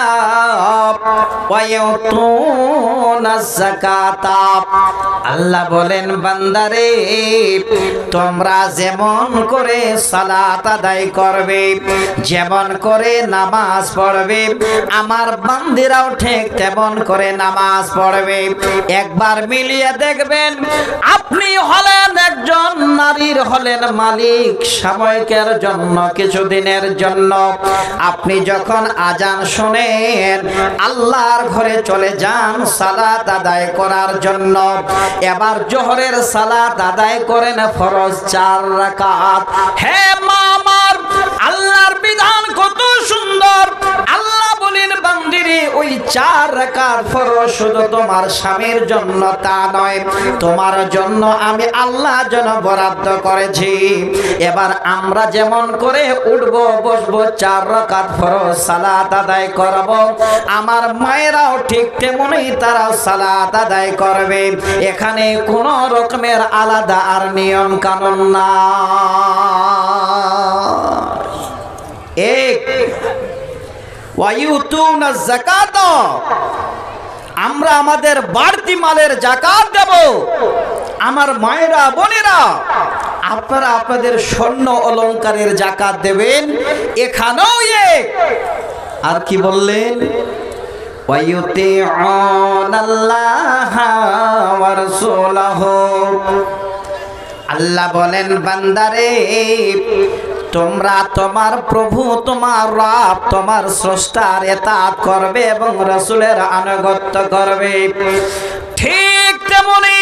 ويؤتون الزكاة। আল্লাহ বলেন, বান্দারে তোমরা যেমন করে সালাত আদায় করবে, যেমন করে নামাজ পড়বে, আমার বান্দিরাও ঠিক তেমন করে নামাজ পড়বে। একবার মিলিয়ে দেখবেন, আপনি হলেন একজন নারীর হলেন মালিক, সাময়িকের জন্য কিছুদিনের জন্য আপনি যখন আজান শুনেন আল্লাহর ঘরে চলে যান সালাত আদায় করার জন্য। এবার জোহরের সালাত আদায় করেন ফরজ 4 রাকাত। হে মা আমার, আল্লাহর বিধান কত সুন্দর। আল্লাহ বলেন, বান্দিরে ওই 4 রাকাত ফরজ শুধু তোমার স্বামীর জন্য তা নয়, তোমার জন্য আমি আল্লাহ যেন বরাদ্দ করেছি। এবার আমরা যেমন করে উঠবো বসবো 4 রাকাত ফরজ সালাত আদায় করব, আমার মায়েরাও ঠিক তেমনই তারাও সালাত আদায় করবে। এখানে কোন রকমের আলাদা আর নিয়ম কানুন না। এক ওয়ায়ুতুনা যাকাত, আমরা আমাদের বাড়তি মালের যাকাত দেব। আমার মায়েরা বোনেরা, আপনারা আপনাদের স্বর্ণ অলংকারের যাকাত দেবেন। এখানেও এক। আর কি বললেন? ওয়ায়ুতিউনাল্লাহা ওয়া রাসূলাহু। আল্লাহ বলেন, বান্দারে তোমরা তোমার প্রভু, তোমার রব, তোমার স্রষ্টার ইতাআত করবে এবং রাসূলের আনুগত্য করবে। ঠিক তেমনি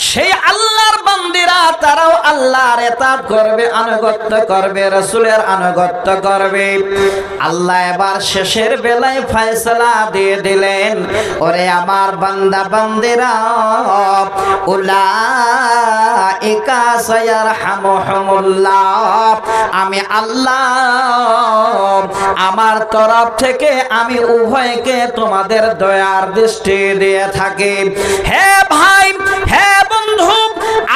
সেই আল্লাহর বান্দিরা তারাও আল্লাহর ইতাআত করবে, আনুগত্য করবে, রাসূলের আনুগত্য করবে। আল্লাহ এবার শেষের বেলায় ফয়সালা দিয়ে দিলেন, ওরে আমার বান্দা বান্দিরা, উলাইকা সায়ারহামুহুমুল্লাহ, আমি আল্লাহ আমার তরফ থেকে আমি উভয়কে তোমাদের দয়ার দৃষ্টি দিয়ে থাকি। হে ভাই, হে বন্ধু,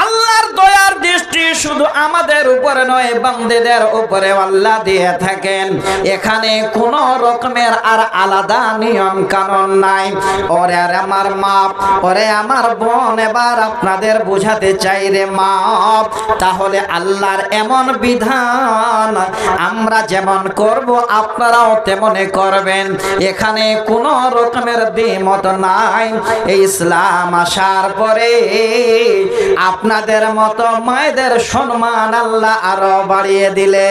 আল্লাহর দয়ার দৃষ্টি শুধু আমাদের উপরে নয়, বান্দাদের উপরে আল্লাহ দিয়ে থাকেন। এখানে কোন রকমের আর আলাদা নিয়ম কানুন নাই। ওরে আমার মা, ওরে আমার বোন, এবার আপনাদের বোঝাতে চাই রে মা, তাহলে আল্লাহর এমন বিধান আমরা যেমন করব আপনারাও তেমনি করবেন। এখানে কোন রকমের দ্বিমত নাই। এই ইসলাম আসার পরে আপনাদের মতো মায়েদের সম্মান আল্লাহ আরো বাড়িয়ে দিলে।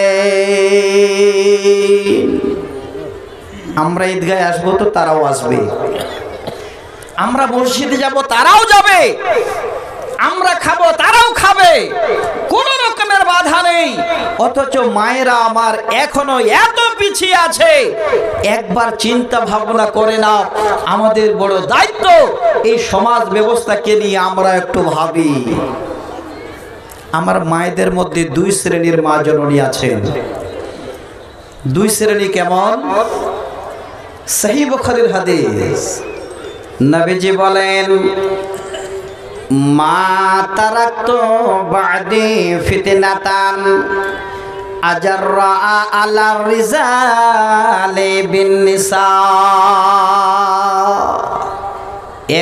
আমরা ঈদগাহে আসবো তো তারাও আসবে। আমরা মসজিদে যাব তারাও যাবে, আমরা খাবো তারাও খাবে, কোন রকমের বাধা নেই। অথচ মায়েরা আমার এখনো এত পিছিয়ে আছে, একবার চিন্তা ভাবনা করে না। আমাদের বড় দায়িত্ব এই সমাজ ব্যবস্থাকে নিয়ে আমরা একটু ভাবি। আমার মায়েদের মধ্যে দুই শ্রেণীর মা জননী আছেন। দুই শ্রেণী কেমন? সহিহ বুখারীর হাদিস, নবীজি বলেন, মা তারাকতু বাদি ফিতনাতান আজাররা আলা রিজালি বিন নিসা।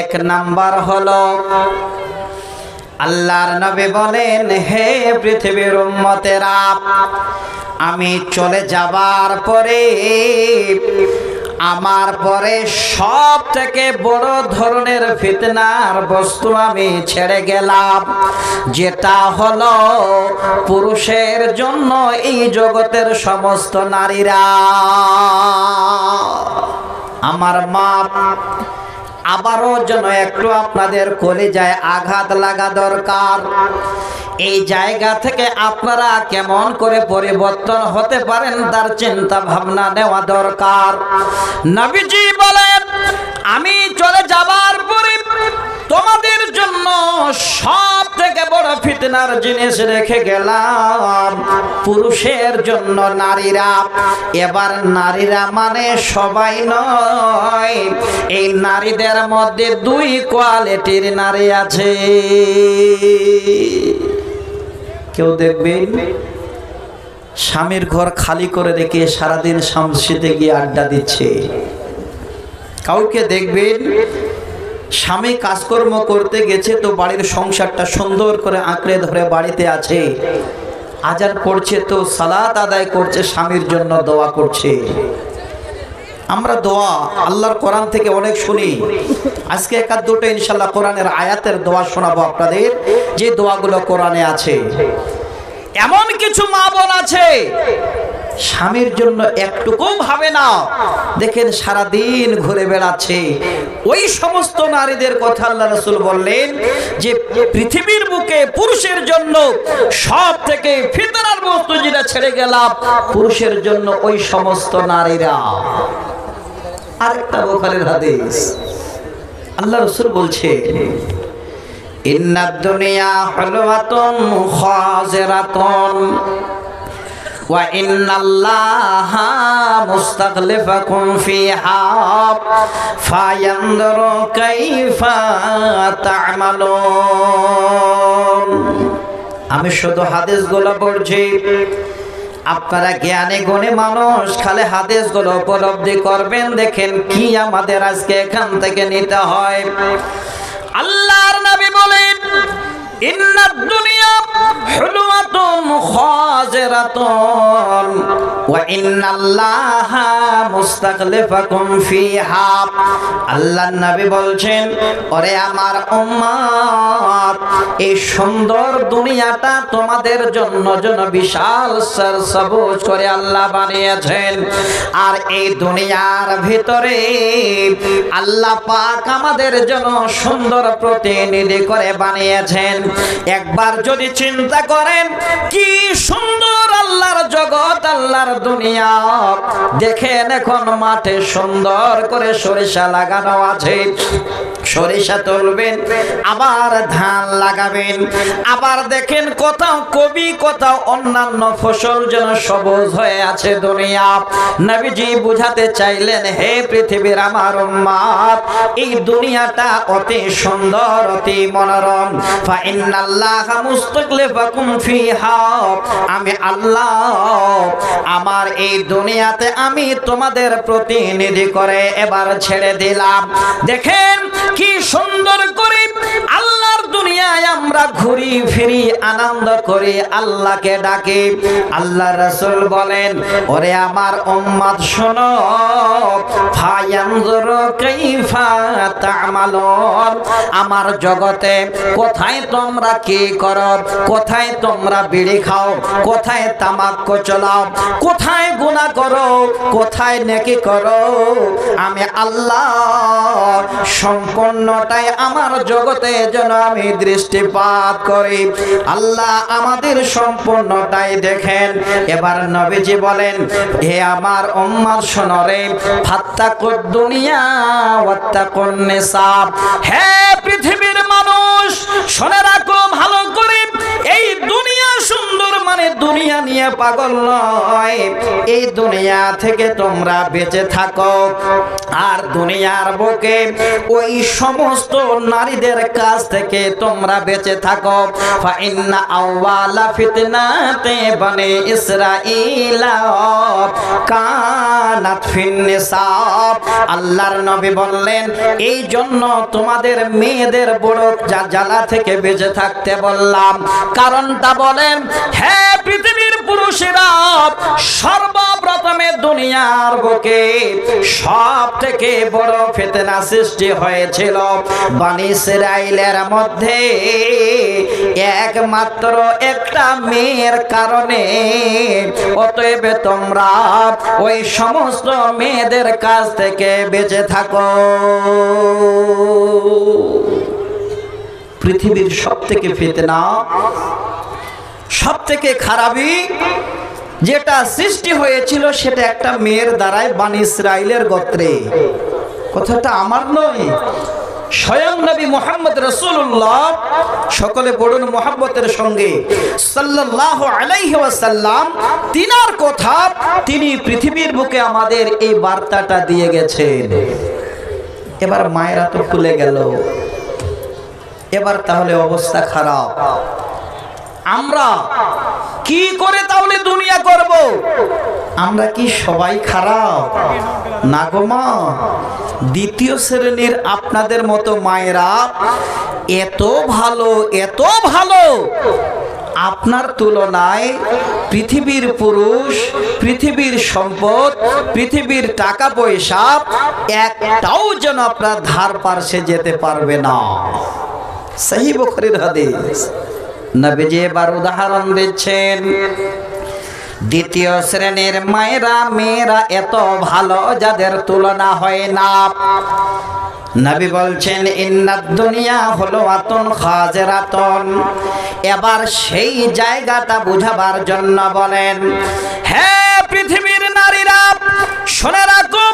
এক নাম্বার হলো, আল্লাহর নবী বলেন, হে পৃথিবীর উম্মতেরা, আমি চলে যাবার পরে আমার পরে সব থেকে বড় ধরনের ফিতনার বস্তু আমি ছেড়ে গেলাম, যেটা হলো পুরুষের জন্য এই জগতের সমস্ত নারীরা। আমার মা, আবারও যেন একটু আপনাদের কলিজায় আঘাত লাগা দরকার। এই জায়গা থেকে আপনারা কেমন করে পরিবর্তন হতে পারেন তার চিন্তা ভাবনা নেওয়া দরকার। নবীজি বলেন, আমি চলে যাবার পরে তোমাদের জন্য সব থেকে বড় ফিতনার জিনিস রেখে গেলাম, পুরুষের জন্য নারীরা। এবার নারীরা মানে সবাই নয়, এই নারীদের মধ্যে দুই কোয়ালিটির নারী আছে। কেউ দেখবেন স্বামীর ঘর খালি করে রেখে সারাদিন শামসিতে গিয়ে আড্ডা দিচ্ছে। কাউকে দেখবেন স্বামী কাজকর্ম করতে গেছে তো বাড়ির সংসারটা সুন্দর করে আঁকড়ে ধরে বাড়িতে আছে, আজান পড়ছে তো সালাত আদায় করছে, স্বামীর জন্য দোয়া করছে। আমরা দোয়া আল্লাহর কোরআন থেকে অনেক শুনি। আজকে একাধ দুটো ইনশাআল্লাহ কোরআনের আয়াতের দোয়া শোনাবো আপনাদের, যে দোয়াগুলো কোরআনে আছে। এমন কিছু মা বোন আছে স্বামীর জন্য একটুকু ভাবে না, দেখেন সারা দিন ঘুরে বেড়াচ্ছে। ওই সমস্ত নারীদের কথা আল্লাহ রাসূল বললেন যে পৃথিবীর বুকে পুরুষের জন্য সব থেকে ফিতনার বস্তু যেটা ছেড়ে গেলাম, পুরুষের জন্য ওই সমস্ত নারীরা। আরেকটা বুখারীর হাদিস, আল্লাহ রাসূল বলছে, ইন্নাদ দুনিয়া হুলওয়াতুন খাজিরাতুন ওয়া ইন্নাল্লাহা মুস্তাখলিফাকুম ফিহা ফায়ানজুরু কাইফা তা'মালুন। আমি শুধু হাদিসগুলো পড়ছি, আপনারা জ্ঞানে গুণে মানুষ, খালি হাদিসগুলো উপলব্ধি করবেন। দেখেন কি আমাদের আজকে এখান থেকে নিতে হয়। আল্লাহর নবী বলেন, ইন্নাদ দুনিয়া হুলওয়াতুন খাজিরাতুন ওয়া ইন্নাল্লাহা মুস্তাখলিফাকুম ফিহা। আল্লাহর নবী বলছেন, ওরে আমার উম্মত, এই সুন্দর দুনিয়াটা তোমাদের জন্য বিশাল সবুজ করে আল্লাহ বানিয়েছেন। আর এই দুনিয়ার ভিতরে আল্লাহ পাক আমাদের জন্য সুন্দর প্রতিনিধি করে বানিয়েছেন। একবার যদি চিন্তা করেন কি সুন্দর আল্লাহর জগৎ, আল্লাহর দুনিয়া। দেখেন এখন মাঠে সুন্দর করে সরিষা লাগানো আছে, সরিষা তুলবেন, আবার ধান লাগাবেন, আবার দেখেন কোথাও কবি, কোথাও অন্যান্য ফসল যেন সবুজ হয়ে আছে দুনিয়া। নবীজি বুঝাতে চাইলেন, হে পৃথিবীর আমার উম্মত, এই দুনিয়াটা অতি সুন্দর, অতি মনোরম। ফা ইন্নাল্লাহা মুস্তাখলিফাকুম ফিহা। আমি আল্লাহ আমার এই দুনিয়াতে আমি তোমাদের প্রতিনিধি করে এবার ছেড়ে দিলাম। দেখেন কি সুন্দর করে আল্লাহর দুনিয়ায় আমরা ঘুরি ফিরি, আনন্দ করি, আল্লাহকে ডাকি। আল্লাহ রাসূল বলেন, ওরে আমার উম্মত শোনো, ফায়ানজুরু কাইফা তা'মালুন। আমার জগতে কোথায় তোমরা কি করো, কোথায় তোমরা বিড়ি খাও, কোথায় তামাক বাক্য চলাও, কোথায় গুনাহ করো, কোথায় নেকি করো, আমি আল্লাহ সম্পূর্ণটাই আমার জগতে যেন আমি দৃষ্টিপাত করি। আল্লাহ আমাদের সম্পূর্ণটাই দেখেন। এবার নবীজি বলেন, হে আমার উম্মত শোনো রে, ফাত্তাকুদ দুনিয়া ওয়াত্তাকুন নিসা। হে পৃথিবীর মানুষ শুনে রাখো ভালো করে, এই দুনিয়া সুন্দর মানে দুনিয়া নিয়ে পাগল নয়, এই দুনিয়া থেকে তোমরা বেঁচে থাকো। আর দুনিয়ার বুকে ওই সমস্ত নারীদের কাছ থেকে তোমরা বেঁচে থাকো। ফা ইন্না আউয়ালা ফিতনাতে বনি ইসরাঈলা কানাত ফিন নিসা। আল্লাহর নবী বললেন, এই জন্য তোমাদের মেয়েদের বড় জ্বালা থেকে বেঁচে থাকতে বললাম। কারণটা বলেন, হে পৃথিবীর পুরুষেরা, সর্বপ্রথমে দুনিয়ার বুকে সব থেকে বড় ফিতনা সৃষ্টি হয়েছিল বনি ইসরাঈলের মধ্যে, একমাত্র একটা মেয়ের কারণে। অতএব তোমরা ওই সমস্ত মেয়েদের কাছ থেকে বেঁচে থাকো। পৃথিবীর সব থেকে ফিতনা, সব থেকে খারাপি যেটা সৃষ্টি হয়েছিল সেটা একটা মেয়ের দ্বারাই বনি ইসরাঈলের গোত্রে। কথাটা আমার নয়, স্বয়ং নবী মুহাম্মদ রাসূলুল্লাহ, সকলে পড়ুন মুহাব্বতের সঙ্গে, সাল্লাল্লাহু আলাইহি ওয়াসাল্লাম, তিনার কথা, তিনি পৃথিবীর বুকে আমাদের এই বার্তাটা দিয়ে গেছেন। এবার মায়েরা তো ভুলে গেল, এবার তাহলে অবস্থা খারাপ। আমরা কি করে তাহলে দুনিয়া করব? আমরা কি সবাই খারাপ? না গো মা, দ্বিতীয় শ্রেণীর আপনাদের মতো মায়েরা এত ভালো, এত ভালো, আপনার তুলনায় পৃথিবীর পুরুষ, পৃথিবীর সম্পদ, পৃথিবীর টাকা পয়সা একটাও যেন আপনার ধার পারছে যেতে পারবে না। সহিহ বুখারীর হাদিস। নবীজি এবার উদাহরণ দিচ্ছেন, দ্বিতীয় শ্রেণীর মায়েরা, মেয়েরা এত ভালো যাদের তুলনা হয় না। নবী বলছেন, ইন্নাদ দুনিয়া হুলওয়াতুন খাজিরাতুন। এবার সেই জায়গাটা বুঝাবার জন্য বলেন, হে পৃথিবীর নারীরা শুনে রাখো,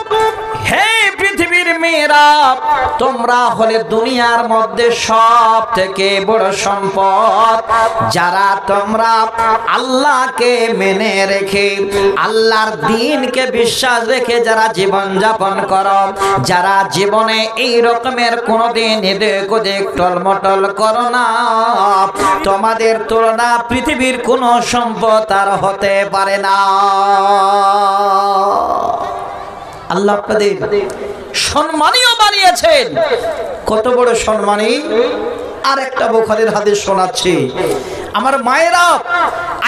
হে পৃথিবীর মেয়েরা, তোমরা হলে দুনিয়ার মধ্যে সব থেকে বড় সম্পদ। যারা তোমরা আল্লাহকে মেনে রেখে, আল্লাহর দ্বীনকে বিশ্বাস রেখে যারা জীবন যাপন করো, যারা জীবনে এই রকমের কোনোদিন এদিক ওদিক টলমটল করো না, তোমাদের তুলনা পৃথিবীর কোনো সম্পদ আর হতে পারে না। আল্লাহ আপনাদের সম্মানীয় বানিয়েছেন। কত বড় সম্মানী! আর একটা বুখারীর হাদিস শোনাচ্ছি। আমার মায়েরা,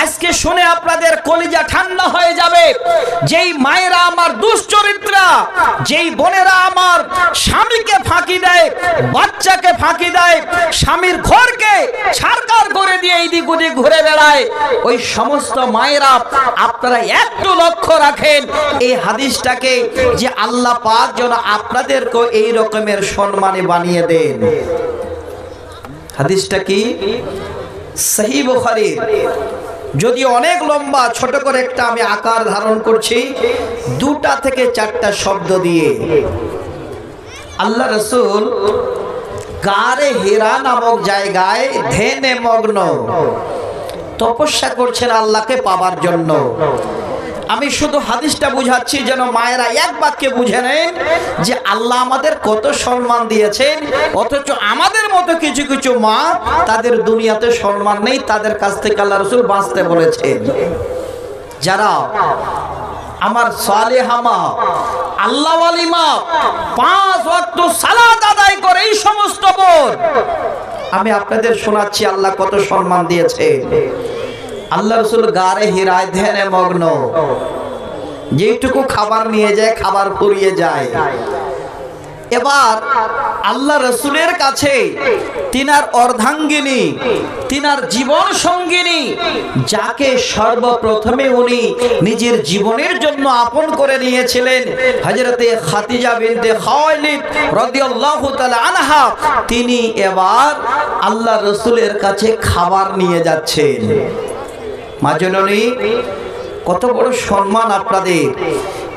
আজকে শুনে আপনাদের কলিজা ঠান্ডা হয়ে যাবে। যেই মায়েরা আমার দুশ্চরিত্রা, যেই বোনেরা আমার স্বামীকে ফাঁকি দেয়, বাচ্চাকে ফাঁকি দেয়, স্বামীর ঘরকে ছারকার করে দিয়ে এইদিক ওদিক ঘুরে বেড়ায়, ওই সমস্ত মায়েরা আপনারা একটু লক্ষ্য রাখেন এই হাদিসটাকে, যে আল্লাহ পাক যেন আপনাদেরকে এই রকমের সম্মানে বানিয়ে দেন। হাদিসটা কি? সহিহ বুখারীর। যদি অনেক লম্বা, ছোট করে একটা আমি আকার ধারণ করছি, 2টা থেকে 4টা শব্দ দিয়ে। আল্লাহ রাসূল গারে হিরা নামক জায়গায় ধ্যানে মগ্ন তপস্যা করছেন আল্লাহকে পাবার জন্য। আমি শুধু হাদিসটা বুঝাচ্ছি যেন মায়েরা এক বাক্যে বুঝে নেন যে আল্লাহ আমাদের কত সম্মান দিয়েছেন, অথচ আমাদের মতো কিছু কিছু মা, তাদের দুনিয়াতে সম্মান নেই, তাদের কাছ থেকে আল্লাহ রাসূল বাঁচতে বলেছেন। যারা আমার সালেহা মা, আল্লাহওয়ালি মা, 5 ওয়াক্ত সালাত আদায় করে, এই সমস্ত বোন আমি আপনাদের শোনাচ্ছি আল্লাহ কত সম্মান দিয়েছে। আল্লাহ রাসূল গারে হিরায় ধ্যানে মগ্ন, যেটুকু খাবার নিয়ে যায় খাবার ফুরিয়ে যায়। এবার আল্লাহ রসুলের কাছে তিনার অর্ধাঙ্গিনী, তিনার জীবন সঙ্গিনী, যাকে সর্বপ্রথমে উনি নিজের জীবনের জন্য আপন করে নিয়েছিলেন, হযরতে খাদিজা বিনতে খুয়াইলিদ রাদিয়াল্লাহু তাআলা আনহা, তিনি এবার আল্লাহ রসুলের কাছে খাবার নিয়ে যাচ্ছেন। মা জননী, কত বড় সম্মান আপনাদের।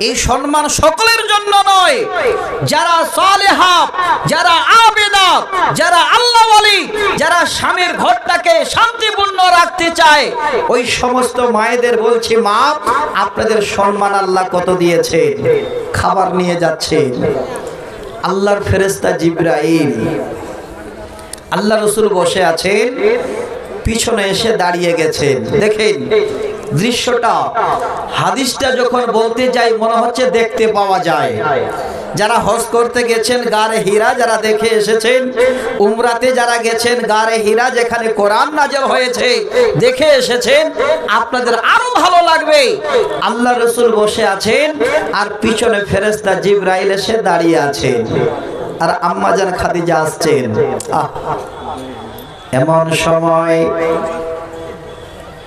এই সম্মান সকলের জন্য নয়, যারা সালেহা, যারা আবেদা, যারা আল্লাহ ওয়ালি, যারা স্বামীর ঘরটাকে শান্তিপূর্ণ রাখতে চায়, ওই সমস্ত মায়েদের বলছি, মা আপনাদের সম্মান আল্লাহ কত দিয়েছে। খাবার নিয়ে যাচ্ছে আল্লাহর ফেরেশতা জিবরাইল, আল্লাহ রসুল বসে আছেন, পিছনে এসে দাঁড়িয়ে গেছেন। দেখেন দৃশ্যটা, হাদিসটা যখন বলতে যাই মনে হচ্ছে দেখতে পাওয়া যায়। যারা হজ করতে গেছেন গারে হীরা, যারা দেখে এসেছেন, উমরাতে যারা গেছেন গারে হীরা যেখানে কোরআন নাযিল হয়েছে দেখে এসেছেন, আপনাদের আরো ভালো লাগবে। আল্লাহ রসুল বসে আছেন আর পিছনে ফেরেশতা জিবরাইল এসে দাঁড়িয়ে আছেন, আর আম্মা জান খাদিজা আসছেন। এমন সময়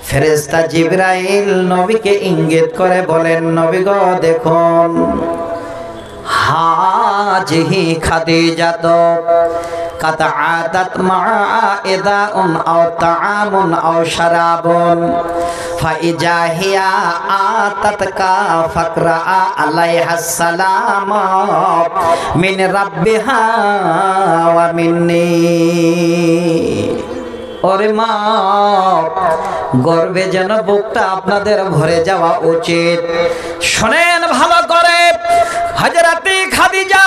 ফেরেশতা জিবরাইল নবীকে ইঙ্গিত করে বলেন, নবী গো দেখুন, হাজিহি খাদিজা তো কাদ আদাত মা'iদাউন আও তাআমুন আও শারাবুন ফাইজা হিয়া আতাতকা ফাকরা আলাইহাস সালাম মিন রাব্বিহা ওয়া মিন্নি। ওরে মা, গর্বে যেন বুকটা আপনাদের ভরে যাওয়া উচিত। শোনেন ভালো করে, হযরতে খাদিজা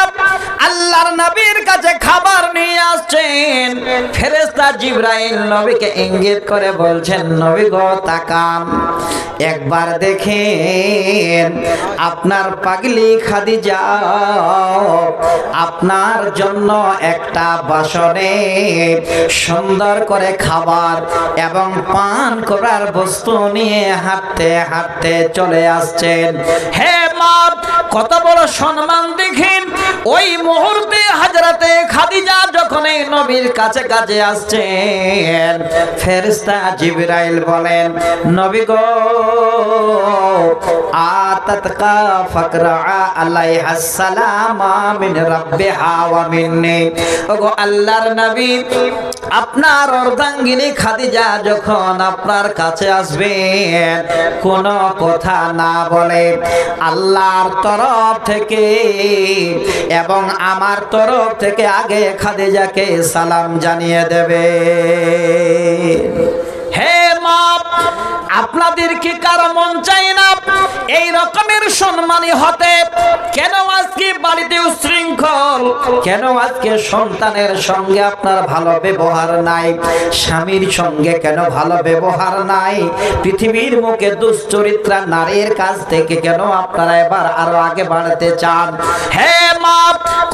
আল্লাহর নবীর কাছে খাবার নিয়ে আসছেন। ফেরেশতা জিবরাইল নবীকে ইঙ্গিত করে বলছেন, নবী গো তাকান, একবার দেখেন আপনার পাগলি খাদিজা আপনার জন্য একটা বাসনে সুন্দর করে খাবার এবং পান করার বস্তু নিয়ে হাঁটতে হাঁটতে চলে আসছেন। হে মা, কত বড় সম্মান দেখেন। ওই মুহূর্তে হযরতে খাদিজা যখন এই নবীর কাছে কাছে আসছেন, ফেরেশতা জিবরাইল বলেন, নবী গো আতাতকা ফাকরা আলাইহাস সালাম মিন রাব্বিহা ওয়া মিন্নি। ওগো আল্লাহর নবী, আপনার অর্ধাঙ্গিনী খাদিজা যখন আপনার কাছে আসবেন, কোনো কথা না বলে আল্লাহর তরফ থেকে এবং আমার তরফ থেকে আগে খাদিজাকে সালাম জানিয়ে দেবে। হে মা, আপনাদের কি কারো মন চাই না এই রকমের সম্মানী হতে? কেন আজকে বাড়িতে উশৃঙ্খল? কেন আজকে সন্তানের সঙ্গে আপনার ভালো ব্যবহার নাই? স্বামীর সঙ্গে কেন ভালো ব্যবহার নাই? পৃথিবীর মুখে দুশ্চরিত্রা নারীর কাছ থেকে কেন আপনারা এবার আরো আগে বাড়তে চান? হে মা,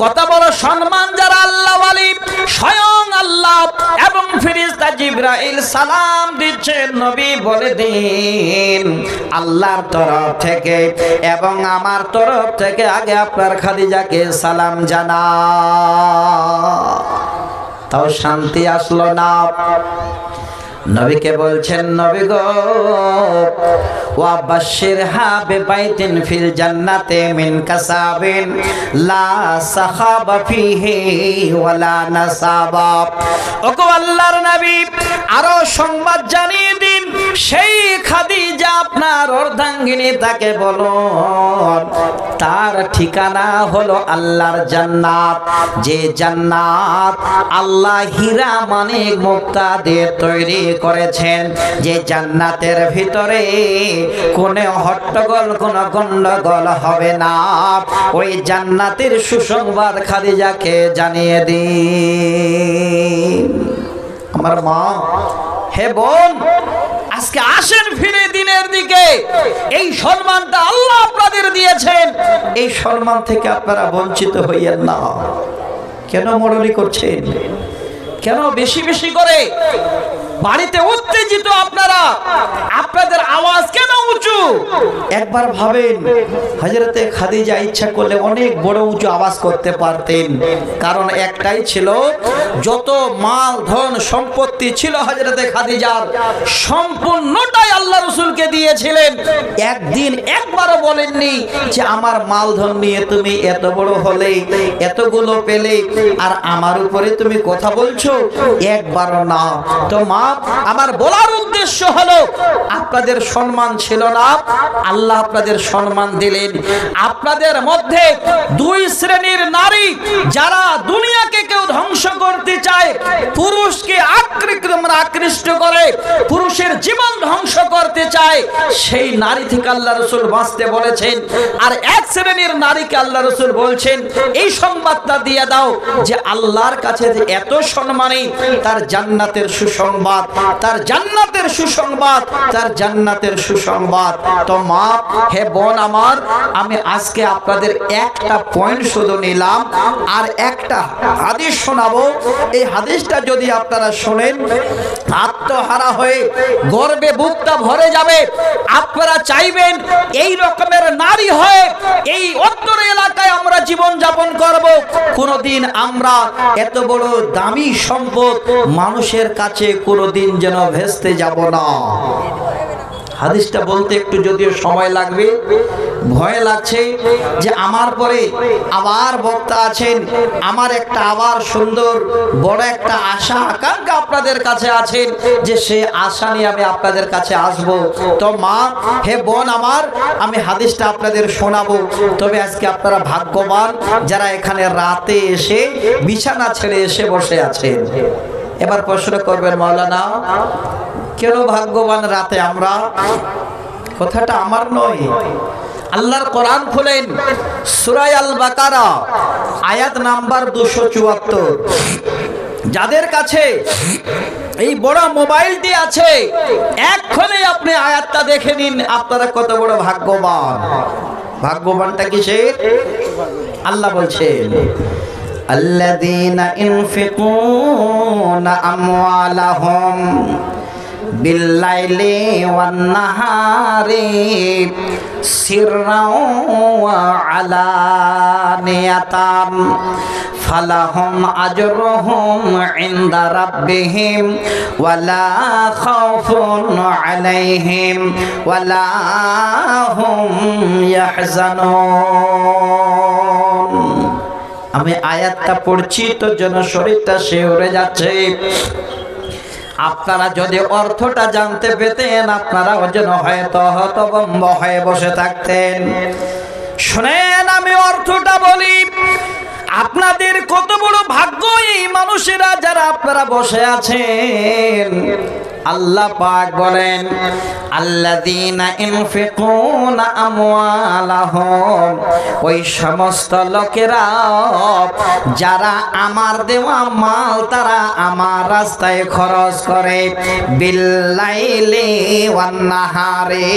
কত বড় সম্মান যারা আল্লাহ ওয়ালি, স্বয়ং আল্লাহ এবং ফেরেশতা জিবরাইল সালাম দিচ্ছেন। নবী বলে দিন, আল্লাহর তরফ থেকে এবং আমার তরফ থেকে আগে আপনার খাদিজাকে সালাম জানা। তাও শান্তি আসলো না। নবীকে বলছেন, নবী গো ওয়া বাশশিরহা বিবাইতিন ফিল জান্নাতি মিন কাসাবিন লা সাখাবা ফিহি ওয়ালা নাসাবা। ওগো আল্লাহর নবী, আরো সংবাদ জানিয়ে দিন, সেই খাদিজা আপনার অর্ধাঙ্গিনী, তাকে বলুন তার ঠিকানা হলো আল্লাহর জান্নাত, যে জান্নাত আল্লাহ হীরা মানিক মুক্তা দিয়ে তৈরি করেছেন, যে জান্নাতের ভিতরে কোনো হট্টগোল কোনো গন্ডগোল হবে না। ওই জান্নাতের সুসংবাদ খাদিজাকে জানিয়ে দিন। আমার মা, হে বোন, আজকে আসেন ফিরে দিনের দিকে। এই সম্মানটা আল্লাহ আপনাদের দিয়েছেন, এই সম্মান থেকে আপনারা বঞ্চিত হইয়েন না। কেন মরলি করছেন? কেন বেশি বেশি করে বাড়িতে উত্তেজিত আপনারা, আপনাদের আওয়াজ কেন উঁচু? একবার ভাবেন, হযরতে খাদিজা ইচ্ছা করলে অনেক বড় উঁচু আওয়াজ করতে পারতেন, কারণ একটাই ছিল, যত মাল ধন সম্পত্তি ছিল হযরতে খাদিজার সম্পূর্ণটাই আল্লাহ রাসূলকে দিয়েছিলেন। একদিন একবারও বলেননি যে আমার মাল ধন নিয়ে তুমি এত বড় হলে, এতগুলো পেলে, আর আমার উপরে তুমি কথা বলছো, একবারও না। তো মা, আমার বলার উদ্দেশ্য হলো, আপনাদের সম্মান ছিল না, আল্লাহ আপনাদের সম্মান দিলেন। আপনাদের মধ্যে দুই শ্রেণীর নারী, যারা দুনিয়াকে কেউ ধ্বংস করতে চায়, পুরুষকে আকৃষ্ট করে, পুরুষের জীবন ধ্বংস করতে চায়, সেই নারী থেকে আল্লাহ রাসূল বাঁচতে বলেছেন। আর এক শ্রেণীর নারীকে আল্লাহ রাসূল বলছেন, এই সংবাদটা দিয়ে দাও যে আল্লাহর কাছে যে এত সম্মানী, তার জান্নাতের সুসংবাদ, তার জান্নাতের সুসংবাদ, তার জান্নাতের সুসংবাদ। তো মা, হে বোন আমার, আমি আজকে আপনাদের একটা পয়েন্ট শুধু নিলাম, আর একটা হাদিস শোনাবো। এই হাদিসটা যদি আপনারা শোনেন, আত্মহারা হয়ে গর্বে বুকটা ভরে যাবে। আপনারা চাইবেন এই রকমের নারী হয়ে এই উত্তর এলাকায় আমরা জীবন যাপন করব। কোনোদিন আমরা এত বড় দামি সম্পদ মানুষের কাছে কোনোদিন যেন ভেস্তে যাব না। হাদিসটা বলতে একটু যদিও সময় লাগবে, ভয় লাগছে যে আমার পরে আবার বক্তা আছেন, আমার একটা আবার সুন্দর বড় একটা আশা আকাঙ্ক্ষা আপনাদের কাছে আছেন, যে সে আশা নিয়ে আমি আপনাদের কাছে আসব। তো মা, হে বোন আমার, আমি হাদিসটা আপনাদের শোনাবো। তবে আজকে আপনারা ভাগ্যবান যারা এখানে রাতে এসে বিছানা ছেড়ে এসে বসে আছেন। এবার প্রশ্ন করবেন, মাওলানা কেন ভাগ্যবান রাতে আমরা? কথাটা আমার নয়, আল্লাহর কোরআন খুলেন, সূরা আল বাকারা আয়াত নাম্বার 274। যাদের কাছে এই বড় মোবাইলটি আছে, এক্ষুনি আপনি আয়াতটা দেখে নিন, আপনারা কত বড় ভাগ্যবান। ভাগ্যবানটা কিসের? আল্লাহ বলছেন, আল্লাযীনা ইনফিকুনা আমওয়ালাহুম বিল্লাইলি ওয়ান নাহারি সিররাও ওয়া আলানিয়াতান ফালাহুম আজরুহুম ইনদা রাব্বিহিম ওয়ালা খাউফুন আলাইহিম ওয়ালা হুম ইয়াহজানুন। আমি আয়াতটা পড়ছি তো যেন শরীরটা শিউরে যাচ্ছে। আপনারা যদি অর্থটা জানতে পেতেন, আপনারাও যেন হয়তো হতভম্ব হয়ে বসে থাকতেন। শুনেন, আমি অর্থটা বলি। আপনাদের কত বড় ভাগ্য এই মানুষেরা যারা আপনারা বসে আছেন। আল্লাহ পাক বলেন, আল্লাযীনা ইনফিকুনা আমওয়ালাহুম, ওই সমস্ত লোকেরা যারা আমার দেওয়া মাল তারা আমার রাস্তায় খরচ করে, বিল্লাইলি ওয়ান নাহারি,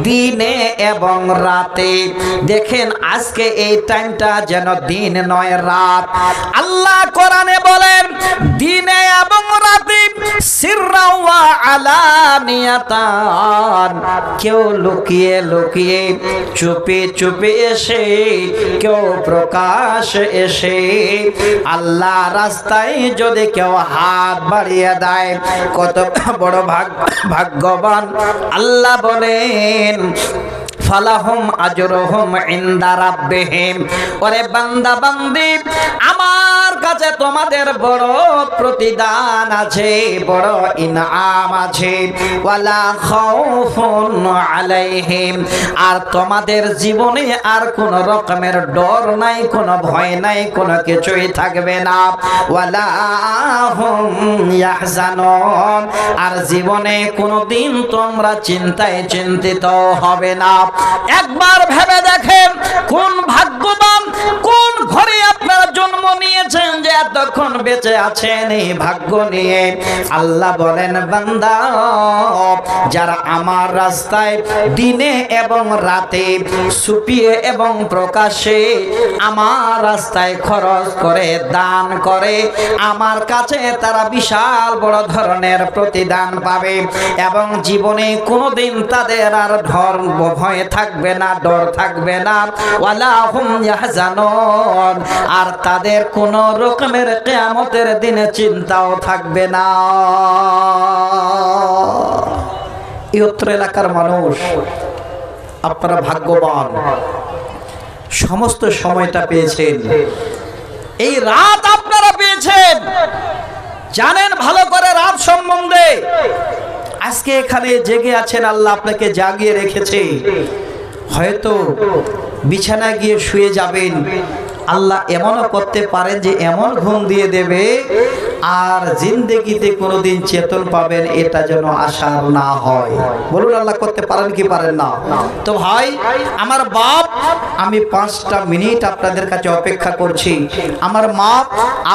দিনে এবং রাতে। দেখেন আজকে এই টাইমটা যেন দিন নয় রাত। আল্লাহ কোরআনে বলেন, দিনে এবং রাতে, সিররা ওয়া আলানিয়াতান, কেউ লুকিয়ে লুকিয়ে, চুপে চুপে এসে, কেউ প্রকাশ এসে, আল্লাহ রাস্তায় যদি কেউ হাত বাড়িয়ে দেয়, কত বড় ভাগ্যবান। আল্লাহ বলেন, ফালাহুম আজরুহুম ইনদা রাব্বিহিম। ওরে বান্দা বান্দি, আমার কাছে তোমাদের বড় প্রতিদান আছে, বড় ইনাম আছে। ওয়ালা খাউফুন আলাইহিম, আর তোমাদের জীবনে আর কোন রকমের ডর নাই, কোনো ভয় নাই, কোনো কিছুই থাকবে না। ওয়ালা হুম ইয়াহজানুন, আর জীবনে কোনোদিন তোমরা চিন্তায় চিন্তিত হবে না। একবার ভেবে দেখেন, কোন ভাগ্যবান, কোন ঘরে আপনারা জন্ম নিয়েছেন যে এত কতক্ষণ বেঁচে আছেন এই ভাগ্য নিয়ে। আল্লাহ বলেন বান্দা, যারা আমার রাস্তায় দিনে এবং রাতে সুপিয়ে এবং প্রকাশ্যে আমার রাস্তায় খরচ করে দান করে, আমার কাছে তারা বিশাল বড় ধরনের প্রতিদান পাবে এবং জীবনে কোনোদিন তাদের আর ভয় থাকবে না, ডর থাকবে না, ওয়ালা হুম ইয়াহজানুন, আর তাদের কোনো রকমের কিয়ামতের দিনে চিন্তাও থাকবে না। এই উত্তর এলাকার মানুষ, আপনারা ভাগ্যবান, সমস্ত সময়টা পেয়েছেন, এই রাত আপনারা পেয়েছেন, জানেন ভালো করে রাত সম্বন্ধে। আজকে এখানে জেগে আছেন, আল্লাহ আপনাকে জাগিয়ে রেখেছে। হয়তো বিছানায় গিয়ে শুয়ে যাবেন, আল্লাহ এমনও করতে পারেন যে এমন ঘুম দিয়ে দেবে আর জিন্দেগিতে কোনোদিন চেতন পাবেন এটা যেন আশার না হয়। বলুন আল্লাহ করতে পারেন কি পারেন না? তো ভাই আমার বাপ, আমি 5টা মিনিট আপনাদের কাছে অপেক্ষা করছি। আমার মা,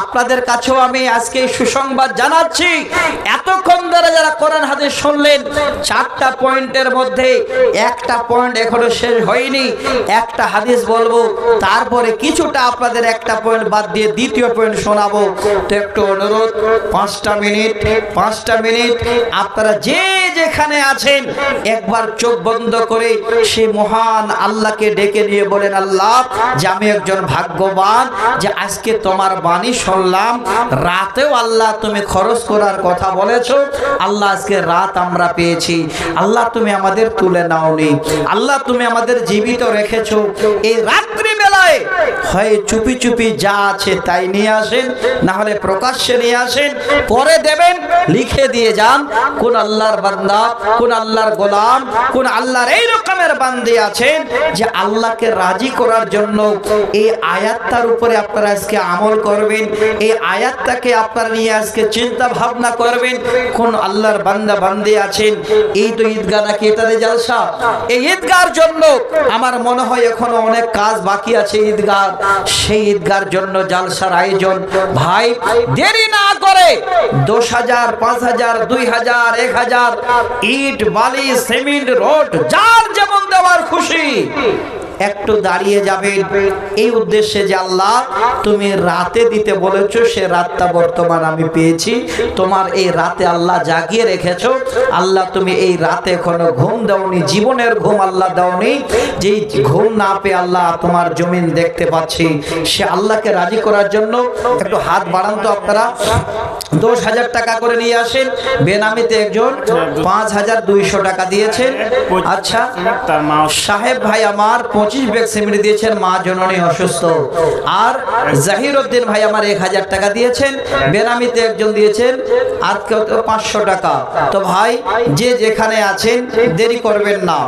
আপনাদের কাছেও আমি আজকে সুসংবাদ জানাচ্ছি। এতক্ষণ ধরে যারা কোরআন হাদিস শুনলেন, 4টা পয়েন্টের মধ্যে একটা পয়েন্ট এখনো শেষ হয়নি। একটা হাদিস বলবো, তারপরে কিছুটা আপনাদের একটা পয়েন্ট বাদ দিয়ে দ্বিতীয় পয়েন্ট শোনাবো। তো একটু অনুরোধ, 5টা মিনিট আপনারা যে যেখানে আছেন একবার চোখ বন্ধ করে সেই মহান আল্লাহকে ডেকে নিয়ে বলেন, আল্লাহ যে আমি একজন ভাগ্যবান যে আজকে তোমার বাণী শুনলাম, রাতেও আল্লাহ তুমি খরচ করার কথা বলেছো, আল্লাহ আজকে রাত আমরা পেয়েছি, আল্লাহ তুমি আমাদের তুলে নাওনি, আল্লাহ তুমি আমাদের জীবিত রেখেছো। এই রাত্রি বেলায় হয় চুপি চুপি যা আছে তাই নিয়ে আসেন, না হলে প্রকাশ্যে নিয়ে আসেন, পরে দেবেন, লিখে দিয়ে যান কোন আল্লাহর বান্দা, কোন আল্লাহর গোলাম, কোন আল্লাহর এই রকমের বান্দী আছেন যে আল্লাহকে রাজি করার জন্য এই আয়াতটার উপরে আপনারা আজকে আমল করবেন। এই আয়াতটাকে আপনারা নিয়ে আজকে চিন্তা ভাবনা করবেন, কোন আল্লাহর বান্দা বান্দী আছেন। এই তো ঈদগাহ নাকি এটাতে জলসা, এই ঈদগাহর জন্য আমার মনে হয় এখনো অনেক কাজ বাকি আছে ঈদগাহ, সেই ঈদগাহর জন্য জলসার আয়োজন। ভাই দেরি না করে 10,000, 5,000, 2,000, 1,000 ইট, বালি, সিমেন্ট, রড যার যেমন দেওয়ার খুশি একটু দাঁড়িয়ে যাবেন এই উদ্দেশ্যে যে আল্লাহ তুমি রাতে দিতে বলেছো, সে রাতটা বর্তমান আমি পেয়েছি, তোমার এই রাতে আল্লাহ জাগিয়ে রেখেছো, আল্লাহ তুমি এই রাতে এখনো ঘুম দাওনি, জীবনের ঘুম আল্লাহ দাওনি, যেই ঘুম না পেয়ে আল্লাহ তোমার জমিন দেখতে পাচ্ছি, সে আল্লাহকে রাজি করার জন্য একটু হাত বাড়ান তো আপনারা। 10,000 টাকা করে নিয়ে আসেন, বেনামিতে একজন 5,200 টাকা দিয়েছেন। আচ্ছা সাহেব ভাই আমার 25 ব্যাগ সিমেন্ট দিয়েছেন, মা জননী অসুস্থ। আর জাহির উদ্দিন ভাই আমার 1,000 টাকা দিয়েছেন, বেনামিতে একজন দিয়েছেন আর কেউ 500 টাকা। তো ভাই যে যেখানে আছেন দেরি করবেন না।